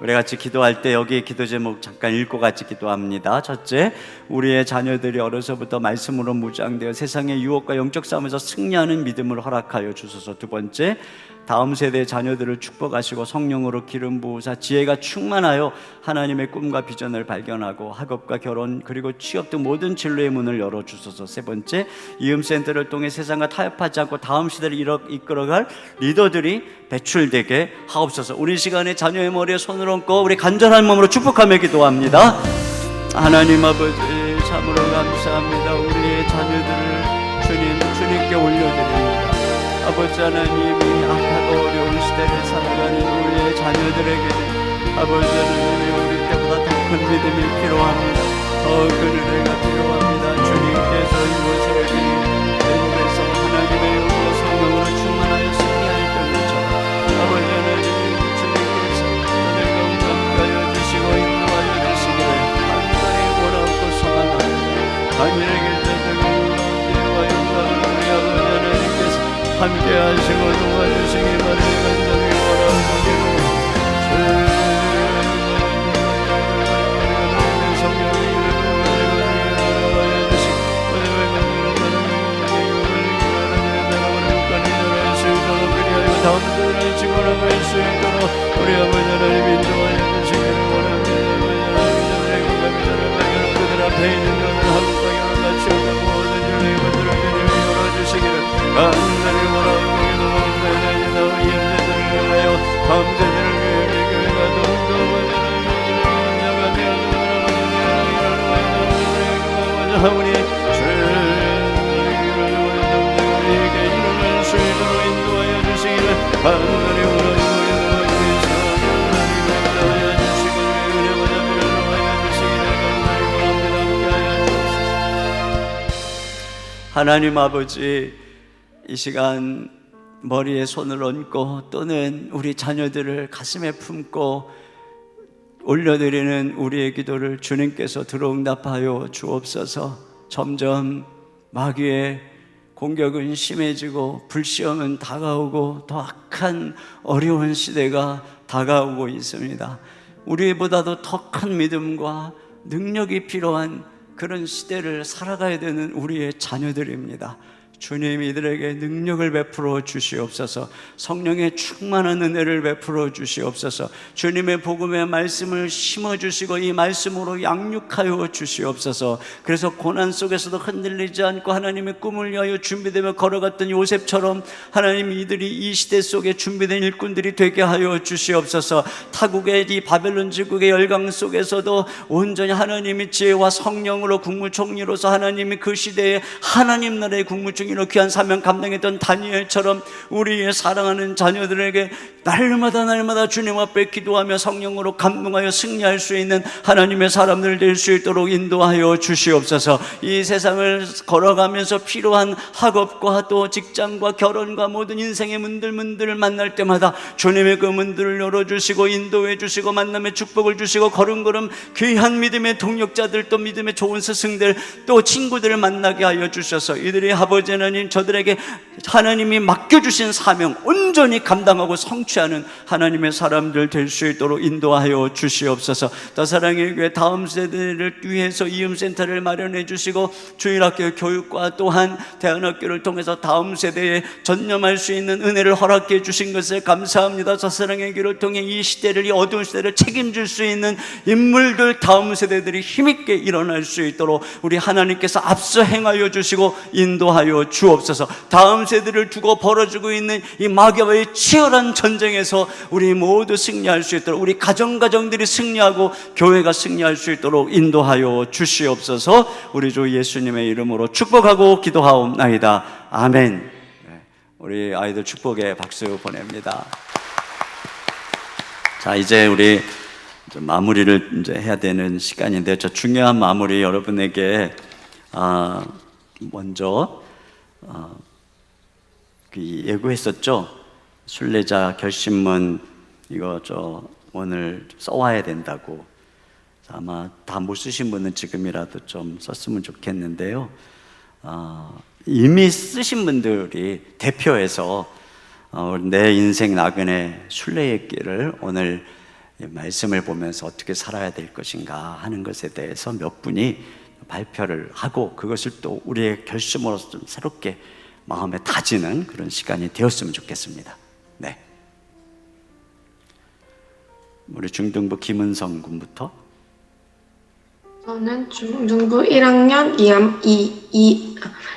우리 같이 기도할 때 여기 기도 제목 잠깐 읽고 같이 기도합니다. 첫째, 우리의 자녀들이 어려서부터 말씀으로 무장되어 세상의 유혹과 영적 싸움에서 승리하는 믿음을 허락하여 주소서. 두 번째, 다음 세대의 자녀들을 축복하시고 성령으로 기름 부으사 지혜가 충만하여 하나님의 꿈과 비전을 발견하고 학업과 결혼 그리고 취업 등 모든 진로의 문을 열어주소서. 세 번째, 이음센터를 통해 세상과 타협하지 않고 다음 시대를 이끌어갈 리더들이 배출되게 하옵소서. 우리 시간에 자녀의 머리에 손을 얹고 우리 간절한 마음으로 축복하며 기도합니다. 하나님 아버지, 참으로 감사합니다. 우리의 자녀들을 주님께 올려드립니다. 아버지 하나님이 악하고 어려운 시대를 살아가는 우리의 자녀들에게 아버지 하나님이 우리 때보다 더 큰 믿음이 필요합니다. 더 큰 은혜가 필요합니다. 주님께서 이곳에 대국에서 하나님의 영과 성령으로 충만하여 승리할 때처럼 아버지 하나님 주님께서 저들 가운데 함께하여 주시고 인도하여 주시기를 간절히 원하고 소망합니다. 하늘에게 대와 영광을 우리 아버지 하나님께서 함께 하시고 도와주시기 바를 간절히 원하고 기도합니다. 성령의 이름을 주시고 다음 세대를 지원하고 수 있도록 우리 아버지 하나님 인도하여 주시기를 원합니다. 그들 앞에 있는 것을 한국과 결혼과 취업과 모든 인류의 것들을 주님이 열어주시기를 간절히 원하고 기도합니다. 우리 인생들을 위하여 다음 세대를 위해 우리 교회가 더욱더 우리 주에게 이루는 수 있도록 인도하여 주시기를 간절히 원하고 인도하여 주시기를 은혜와 자비를 더하여 주시기를 간절히 원합니다. 하나님 아버지, 이 시간 머리에 손을 얹고 또는 우리 자녀들을 가슴에 품고 올려드리는 우리의 기도를 주님께서 들어응답하여 주옵소서. 점점 마귀의 공격은 심해지고 불시험은 다가오고 더 악한 어려운 시대가 다가오고 있습니다. 우리보다도 더 큰 믿음과 능력이 필요한 그런 시대를 살아가야 되는 우리의 자녀들입니다. 주님, 이들에게 능력을 베풀어 주시옵소서. 성령의 충만한 은혜를 베풀어 주시옵소서. 주님의 복음의 말씀을 심어주시고 이 말씀으로 양육하여 주시옵소서. 그래서 고난 속에서도 흔들리지 않고 하나님의 꿈을 위하여 준비되며 걸어갔던 요셉처럼 하나님, 이들이 이 시대 속에 준비된 일꾼들이 되게 하여 주시옵소서. 타국의 이 바벨론 제국의 열강 속에서도 온전히 하나님의 지혜와 성령으로 국무총리로서 하나님이 그 시대에 하나님 나라의 국무총리 이로 귀한 사명 감당했던 다니엘처럼 우리의 사랑하는 자녀들에게 날마다 주님 앞에 기도하며 성령으로 감동하여 승리할 수 있는 하나님의 사람들 될 수 있도록 인도하여 주시옵소서. 이 세상을 걸어가면서 필요한 학업과 또 직장과 결혼과 모든 인생의 문들을 만날 때마다 주님의 그 문들을 열어주시고 인도해 주시고 만남의 축복을 주시고 걸음걸음 귀한 믿음의 동력자들, 또 믿음의 좋은 스승들, 또 친구들을 만나게 하여 주셔서 이들이 아버지 하나님, 저들에게 하나님이 맡겨주신 사명 온전히 감당하고 성취하는 하나님의 사람들 될 수 있도록 인도하여 주시옵소서. 더 사랑의 교회 다음 세대를 위해서 이음센터를 마련해 주시고 주일학교 교육과 또한 대안학교를 통해서 다음 세대에 전념할 수 있는 은혜를 허락해 주신 것을 감사합니다. 더 사랑의 교회를 통해 이 시대를, 이 어두운 시대를 책임질 수 있는 인물들, 다음 세대들이 힘있게 일어날 수 있도록 우리 하나님께서 앞서 행하여 주시고 인도하여 주옵소서. 다음 세대를 두고 벌어지고 있는 이 마귀와의 치열한 전쟁에서 우리 모두 승리할 수 있도록, 우리 가정들이 승리하고 교회가 승리할 수 있도록 인도하여 주시옵소서. 우리 주 예수님의 이름으로 축복하고 기도하옵나이다. 아멘. 우리 아이들 축복의 박수 보냅니다. 자, 이제 우리 마무리를 이제 해야 되는 시간인데, 저 중요한 마무리 여러분에게 먼저 예고했었죠. 순례자 결심문 이거 오늘 써와야 된다고. 아마 다 못 쓰신 분은 지금이라도 좀 썼으면 좋겠는데요. 이미 쓰신 분들이 대표해서 내 인생 나그네 순례의 길을 오늘 말씀을 보면서 어떻게 살아야 될 것인가 하는 것에 대해서 몇 분이 발표를 하고 그것을 또 우리의 결심으로서 좀 새롭게 마음에 다지는 그런 시간이 되었으면 좋겠습니다. 네. 우리 중등부 김은성 군부터. 저는 중등부 1학년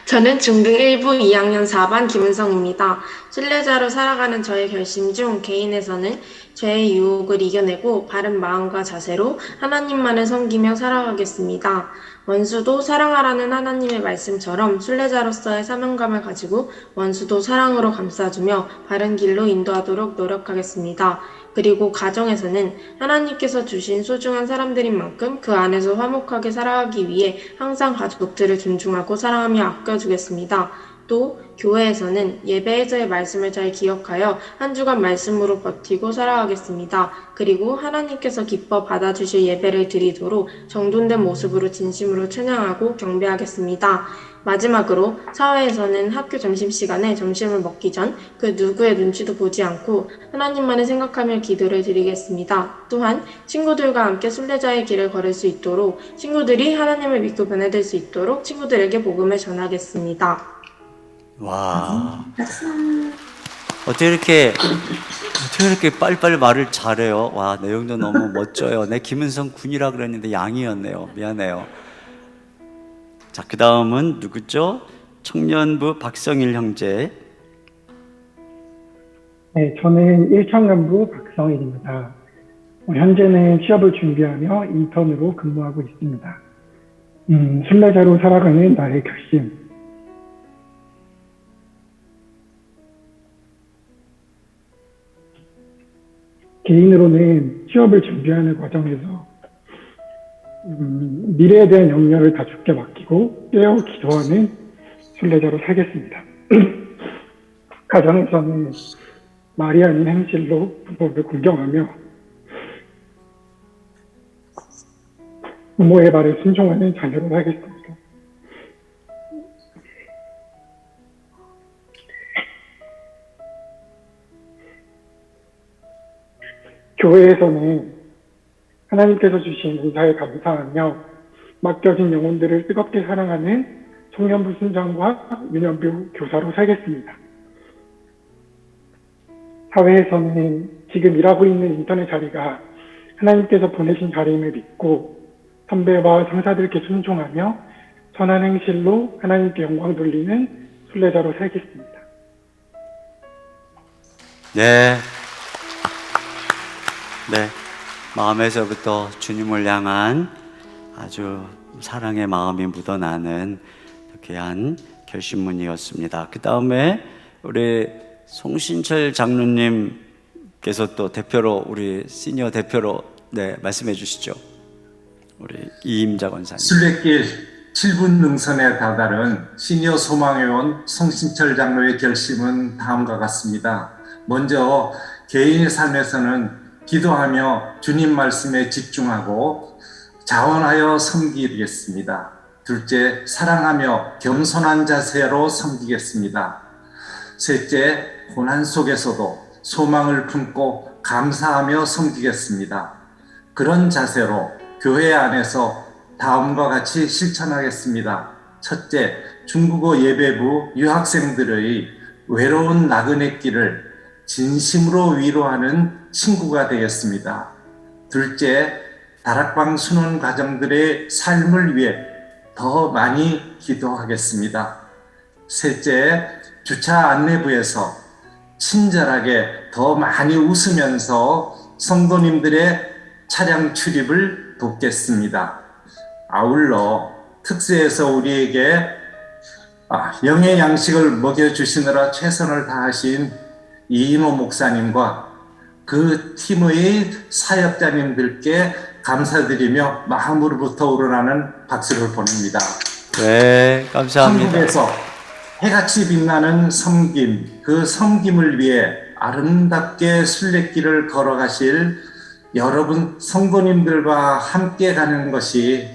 저는 중등 1부 2학년 4반 김은성입니다. 순례자로 살아가는 저의 결심 중 개인에서는 죄의 유혹을 이겨내고 바른 마음과 자세로 하나님만을 섬기며 살아가겠습니다. 원수도 사랑하라는 하나님의 말씀처럼 순례자로서의 사명감을 가지고 원수도 사랑으로 감싸주며 바른 길로 인도하도록 노력하겠습니다. 그리고 가정에서는 하나님께서 주신 소중한 사람들인 만큼 그 안에서 화목하게 살아가기 위해 항상 가족들을 존중하고 사랑하며 아껴주겠습니다. 또 교회에서는 예배에서의 말씀을 잘 기억하여 한 주간 말씀으로 버티고 살아가겠습니다. 그리고 하나님께서 기뻐 받아주실 예배를 드리도록 정돈된 모습으로 진심으로 찬양하고 경배하겠습니다. 마지막으로 사회에서는 학교 점심시간에 점심을 먹기 전 그 누구의 눈치도 보지 않고 하나님만을 생각하며 기도를 드리겠습니다. 또한 친구들과 함께 순례자의 길을 걸을 수 있도록 친구들이 하나님을 믿고 변화될 수 있도록 친구들에게 복음을 전하겠습니다. 와, 어떻게 이렇게 빨리빨리 말을 잘해요. 와, 내용도 너무 멋져요. 내 김은성 군이라 그랬는데 양이었네요. 미안해요. 자, 그 다음은 누구죠? 청년부 박성일 형제. 네, 저는 1청년부 박성일입니다. 현재는 취업을 준비하며 인턴으로 근무하고 있습니다. 순례자로 살아가는 나의 결심. 개인으로는 취업을 준비하는 과정에서 미래에 대한 염려를 다 주께 맡기고 깨어 기도하는 순례자로 살겠습니다. 가정에서는 말이 아닌 행실로 부모를 공경하며 부모의 말에 순종하는 자녀로 살겠습니다. 교회에서는 하나님께서 주신 은사에 감사하며 맡겨진 영혼들을 뜨겁게 사랑하는 청년부 순장과 유년부 교사로 살겠습니다. 사회에서는 지금 일하고 있는 인턴의 자리가 하나님께서 보내신 자리임을 믿고 선배와 상사들께 순종하며 선한 행실로 하나님께 영광 돌리는 순례자로 살겠습니다. 네. 네. 마음에서부터 주님을 향한 아주 사랑의 마음이 묻어나는 귀한 결심문이었습니다. 그 다음에 우리 송신철 장로님께서 또 대표로 우리 시니어 대표로 네, 말씀해 주시죠. 우리 이임자 권사님. 순례길 7분 능선에 다다른 시니어 소망회원 송신철 장로의 결심은 다음과 같습니다. 먼저 개인의 삶에서는 기도하며 주님 말씀에 집중하고 자원하여 섬기겠습니다. 둘째, 사랑하며 겸손한 자세로 섬기겠습니다. 셋째, 고난 속에서도 소망을 품고 감사하며 섬기겠습니다. 그런 자세로 교회 안에서 다음과 같이 실천하겠습니다. 첫째, 중국어 예배부 유학생들의 외로운 나그네길을 진심으로 위로하는 친구가 되겠습니다. 둘째, 다락방 순원 가정들의 삶을 위해 더 많이 기도하겠습니다. 셋째, 주차 안내부에서 친절하게 더 많이 웃으면서 성도님들의 차량 출입을 돕겠습니다. 아울러 특세에서 우리에게 영의 양식을 먹여주시느라 최선을 다하신 이인호 목사님과 그 팀의 사역자님들께 감사드리며 마음으로부터 우러나는 박수를 보냅니다. 네, 감사합니다. 한국에서 해같이 빛나는 섬김, 그 섬김을 위해 아름답게 순례길을 걸어가실 여러분 성도님들과 함께 가는 것이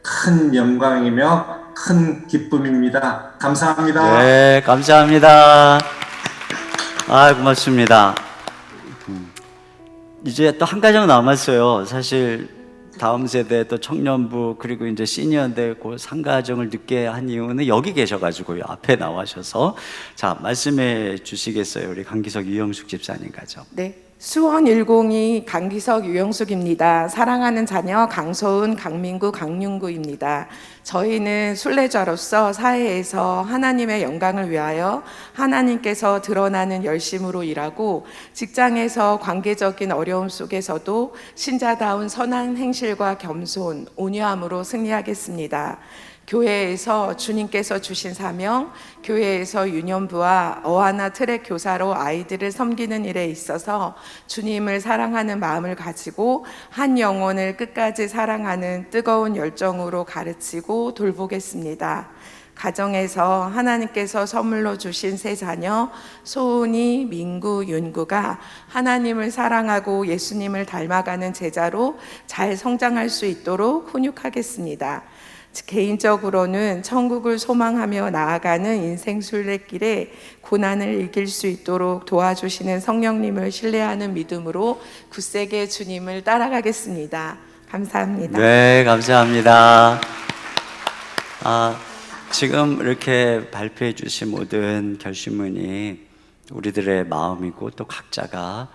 큰 영광이며 큰 기쁨입니다. 감사합니다. 네, 감사합니다. 아, 고맙습니다. 이제 또 한 가정 남았어요. 사실 다음 세대 또 청년부 그리고 이제 시니어인데 그 상가정을 늦게 한 이유는 여기 계셔가지고요. 앞에 나와셔서 자 말씀해 주시겠어요. 우리 강기석 유영숙 집사님 가정. 네, 수원 102 강기석 유영숙입니다. 사랑하는 자녀 강소은, 강민구, 강윤구입니다. 저희는 순례자로서 사회에서 하나님의 영광을 위하여 하나님께서 드러나는 열심으로 일하고 직장에서 관계적인 어려움 속에서도 신자다운 선한 행실과 겸손, 온유함으로 승리하겠습니다. 교회에서 주님께서 주신 사명, 교회에서 유년부와 어하나 트랙 교사로 아이들을 섬기는 일에 있어서 주님을 사랑하는 마음을 가지고 한 영혼을 끝까지 사랑하는 뜨거운 열정으로 가르치고 돌보겠습니다. 가정에서 하나님께서 선물로 주신 세 자녀 소은이, 민구, 윤구가 하나님을 사랑하고 예수님을 닮아가는 제자로 잘 성장할 수 있도록 훈육하겠습니다. 개인적으로는 천국을 소망하며 나아가는 인생 순례길에 고난을 이길 수 있도록 도와주시는 성령님을 신뢰하는 믿음으로 굳세게 주님을 따라가겠습니다. 감사합니다. 네, 감사합니다. 지금 이렇게 발표해 주신 모든 결심문이 우리들의 마음이고 또 각자가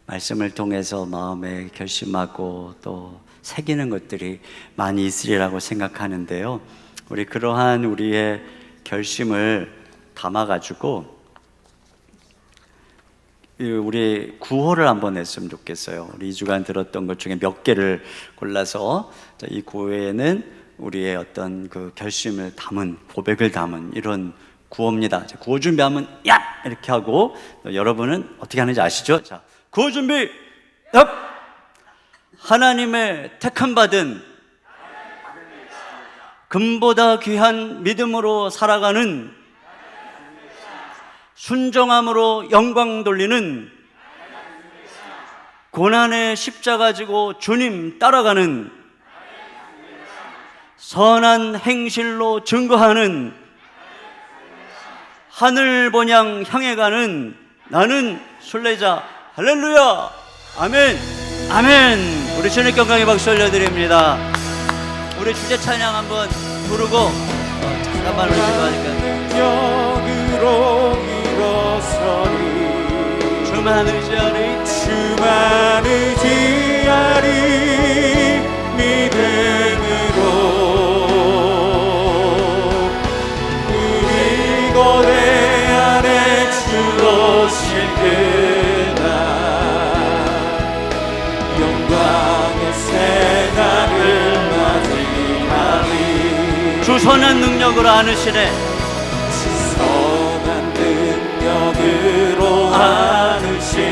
말씀을 통해서 마음에 결심하고 또 새기는 것들이 많이 있으리라고 생각하는데요. 우리 그러한 우리의 결심을 담아가지고 우리 구호를 한번 냈으면 좋겠어요. 우리 2주간 들었던 것 중에 몇 개를 골라서 이 구호에는 우리의 어떤 그 결심을 담은, 고백을 담은 이런 구호입니다. 구호 준비하면 야! 이렇게 하고 여러분은 어떻게 하는지 아시죠? 자, 구호 준비! 업! 하나님의 택함 받은 금보다 귀한 믿음으로 살아가는 순종함으로 영광 돌리는 고난의 십자가 지고 주님 따라가는 선한 행실로 증거하는 하늘 본향 향해 가는 나는 순례자. 할렐루야. 아멘. 아멘. 우리 주님께 건강의 박수 올려드립니다. 우리 주제 찬양 한번 부르고 잠깐만 우리 기도하니까 능력으로 일어서리 주만 의지하리 주만 의지하리 믿음으로 우리 고대 안에 주 오실 그날 영광의 새날을 맞이하리 주 선한 능력으로 안으시네 선한 능력으로 안으시네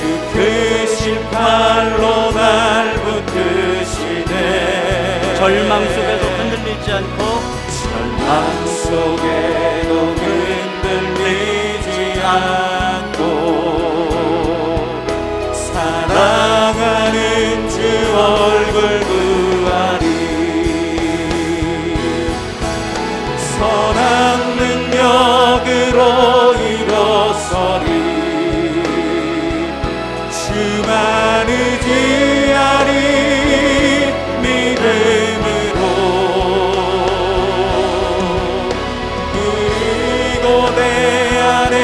그 크신 팔로 날 붙드시네 절망 속에도 흔들리지 않고 절망 속에도 흔들리지 않고 사랑하는 주 얼굴 구하리 선한 능력으로 일어서리 주만 의지하리 믿음으로 우리 고대 안에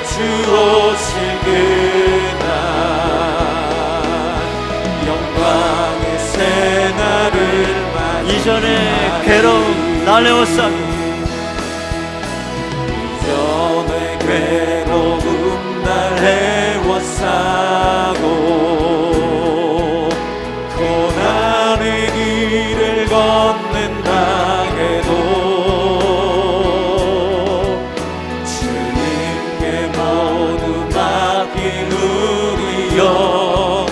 주 오실 그날 영광의 새날을 이전에 괴로움 날려오사 이전에 괴로움 날 해워싸고 고난의 길을 걷는다해도 주님께 모두 맡긴 우리 영혼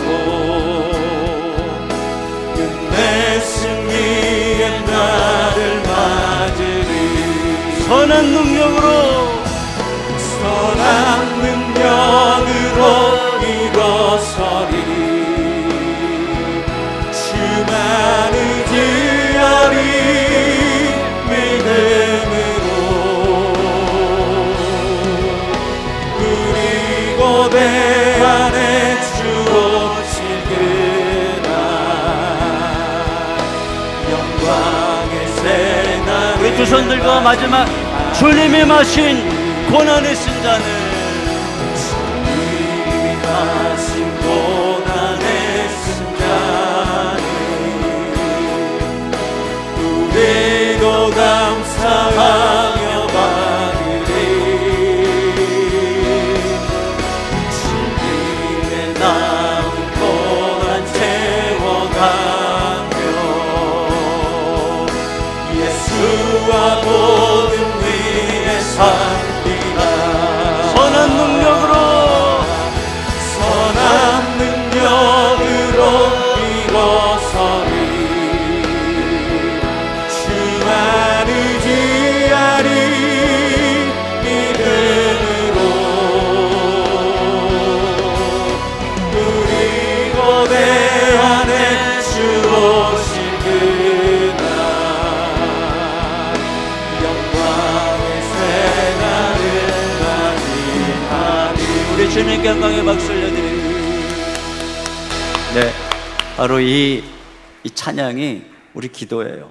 끝내 승리의 날을 맞으리 선한 능력으로 선한 능력으로 일어서리 주만 의지하리 믿음으로 우리 고대 고대 안에 주 오실 그날 영광의 새날 우리 두 손 들고 마지막 주님이 마신 고난의 승자는 주님이 마신 고난의 승자는 우리도 감사하며 받으리 주님의 나온 고난 채워가며 예수와 모든 위에 살리라 선한 능력으로 일어서리 주 안을 지하리 믿음으로 우리 고대 안에 주 오실 그날 영광의 새날을 맞이하리 우리 주님께 영광의 박수 올려드립니다. 네, 바로 이 찬양이 우리 기도예요.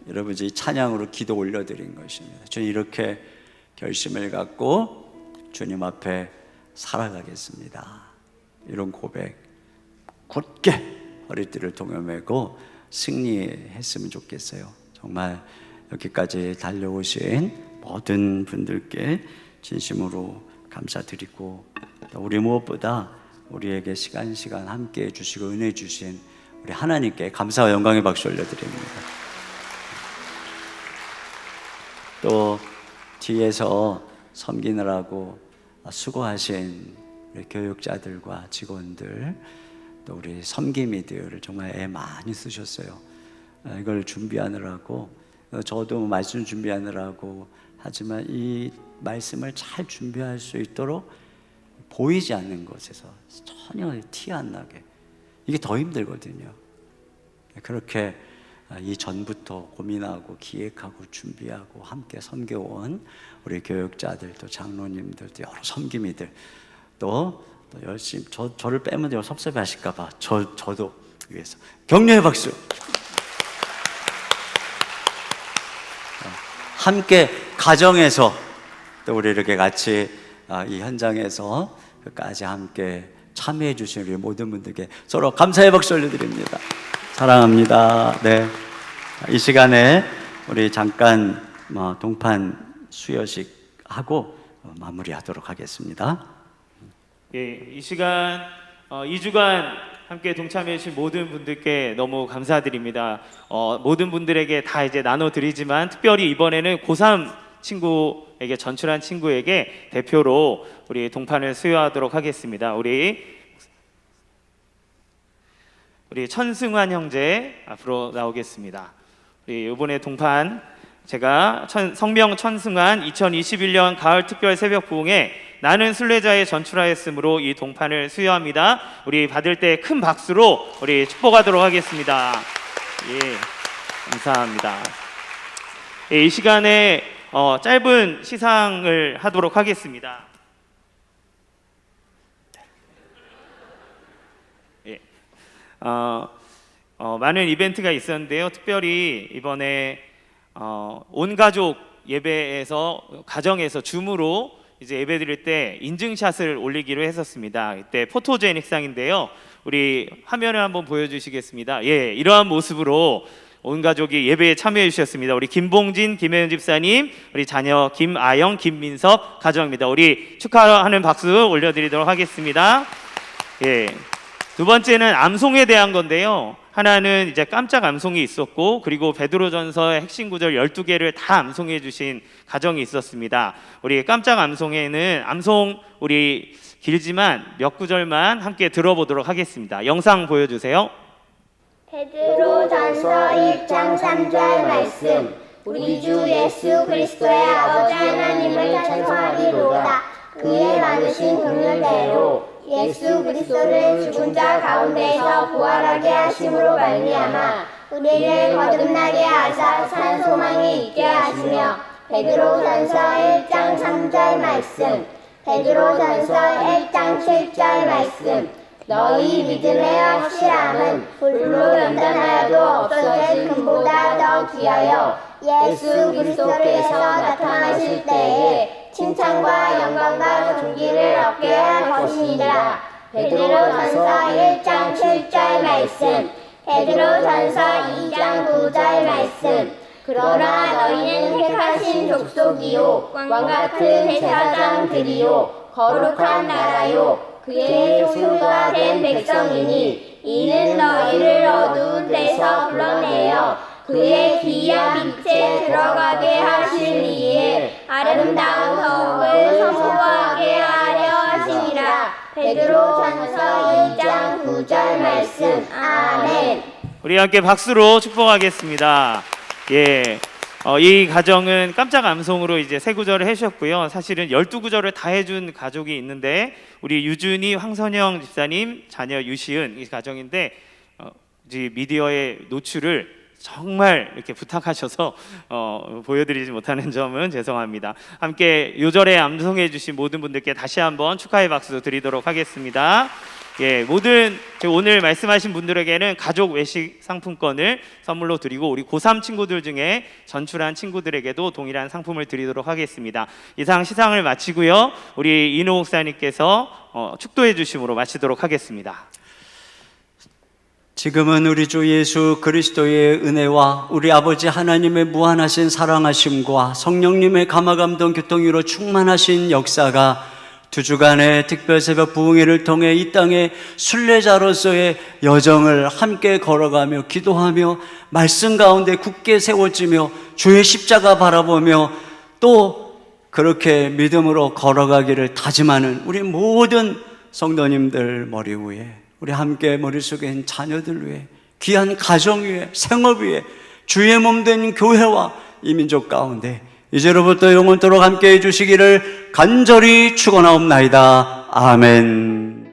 여러분 이 찬양으로 기도 올려드린 것입니다. 저는 이렇게 결심을 갖고 주님 앞에 살아가겠습니다. 이런 고백 굳게 허리띠를 동여매고 승리했으면 좋겠어요. 정말 여기까지 달려오신 모든 분들께 진심으로 감사드리고 우리 무엇보다 우리에게 시간 함께 해주시고 은혜 주신 우리 하나님께 감사와 영광의 박수 올려드립니다. 또 뒤에서 섬기느라고 수고하신 우리 교육자들과 직원들 또 우리 섬김이들 정말 애 많이 쓰셨어요. 이걸 준비하느라고 저도 말씀 준비하느라고 하지만 이 말씀을 잘 준비할 수 있도록 보이지 않는 곳에서 전혀 티 안 나게 이게 더 힘들거든요. 그렇게 이전부터 고민하고 기획하고 준비하고 함께 섬겨온 우리 교육자들 또 장로님들 또 여러 섬김이들 또 열심히 저를 빼면 섭섭해 하실까 봐 저도 위해서 격려의 박수. 함께 가정에서 또 우리 이렇게 같이 이 현장에서 끝까지 함께 참여해 주신 우리 모든 분들께 서로 감사의 박수 올려드립니다. 사랑합니다. 네, 이 시간에 우리 잠깐 동판 수여식 하고 마무리하도록 하겠습니다. 예, 이 시간 2주간 함께 동참해 주신 모든 분들께 너무 감사드립니다. 모든 분들에게 다 이제 나눠드리지만 특별히 이번에는 고3 친구에게 전출한 친구에게 대표로 우리 동판을 수여하도록 하겠습니다. 우리 천승환 형제 앞으로 나오겠습니다. 우리 이번에 동판 제가 성명 천승환 2021년 가을 특별 새벽 부흥에 나는 순례자에 전출하였으므로 이 동판을 수여합니다. 우리 받을 때 큰 박수로 우리 축복하도록 하겠습니다. 예, 감사합니다. 예, 이 시간에 짧은 시상을 하도록 하겠습니다. 예, 많은 이벤트가 있었는데요. 특별히 이번에 온 가족 예배에서 가정에서 줌으로 이제 예배 드릴 때 인증샷을 올리기로 했었습니다. 이때 포토제닉상인데요. 우리 화면을 한번 보여주시겠습니다. 예, 이러한 모습으로 온 가족이 예배에 참여해 주셨습니다. 우리 김봉진, 김혜연 집사님, 우리 자녀 김아영, 김민석 가정입니다. 우리 축하하는 박수 올려드리도록 하겠습니다. 예, 두 번째는 암송에 대한 건데요. 하나는 이제 깜짝 암송이 있었고, 그리고 베드로전서의 핵심 구절 12개를 다 암송해 주신 가정이 있었습니다. 우리 깜짝 암송에는 암송 우리 길지만 몇 구절만 함께 들어보도록 하겠습니다. 영상 보여주세요. 베드로전서 1장 3절 말씀. 우리 주 예수 그리스도의 아버지 하나님을 찬송하리로다. 그의 많으신 긍휼대로 예수 그리스도를 죽은 자 가운데서 부활하게 하심으로 말미암아 우리를 거듭나게 하사 산 소망이 있게 하시며. 베드로전서 1장 3절 말씀. 베드로전서 1장 7절 말씀. 너희 믿음의 확실함은 불로 연단하여도 없어질 금보다 더 귀하여 예수 그리스도께서 나타나실 때에 칭찬과 영광과 존귀를 얻게 할 것이니라. 베드로전서 1장 7절 말씀. 베드로전서 2장 9절 말씀. 그러나 너희는 택하신 족속이요 왕같은 제사장들이요 거룩한 나라요 그의 소유가 된 백성이니 이는 너희를 어두운 데서 불러내어 그의 기이한 빛에 들어가게 하시니에 아름다운 더욱을 선포하게 하려 하시니라. 베드로전서 2장 9절 말씀. 아멘. 우리 함께 박수로 축복하겠습니다. 예. 이 가정은 깜짝 암송으로 이제 세 구절을 해주셨고요. 사실은 12구절을 다 해준 가족이 있는데 우리 유준이, 황선영 집사님, 자녀 유시은 이 가정인데 이제 미디어의 노출을 정말 이렇게 부탁하셔서 보여드리지 못하는 점은 죄송합니다. 함께 요절에 암송해 주신 모든 분들께 다시 한번 축하의 박수 드리도록 하겠습니다. 예, 모든 오늘 말씀하신 분들에게는 가족 외식 상품권을 선물로 드리고 우리 고3 친구들 중에 전출한 친구들에게도 동일한 상품을 드리도록 하겠습니다. 이상 시상을 마치고요. 우리 이노 목사님께서 축도해 주심으로 마치도록 하겠습니다. 지금은 우리 주 예수 그리스도의 은혜와 우리 아버지 하나님의 무한하신 사랑하심과 성령님의 감화감동 교통으로 충만하신 역사가 두 주간의 특별 새벽 부흥회를 통해 이 땅의 순례자로서의 여정을 함께 걸어가며 기도하며 말씀 가운데 굳게 세워지며 주의 십자가 바라보며 또 그렇게 믿음으로 걸어가기를 다짐하는 우리 모든 성도님들 머리 위에, 우리 함께 머릿속에 있는 자녀들 위에, 귀한 가정 위에, 생업 위에, 주의 몸된 교회와 이 민족 가운데 이제로부터 영원토록 함께 해주시기를 간절히 축원하옵나이다. 아멘.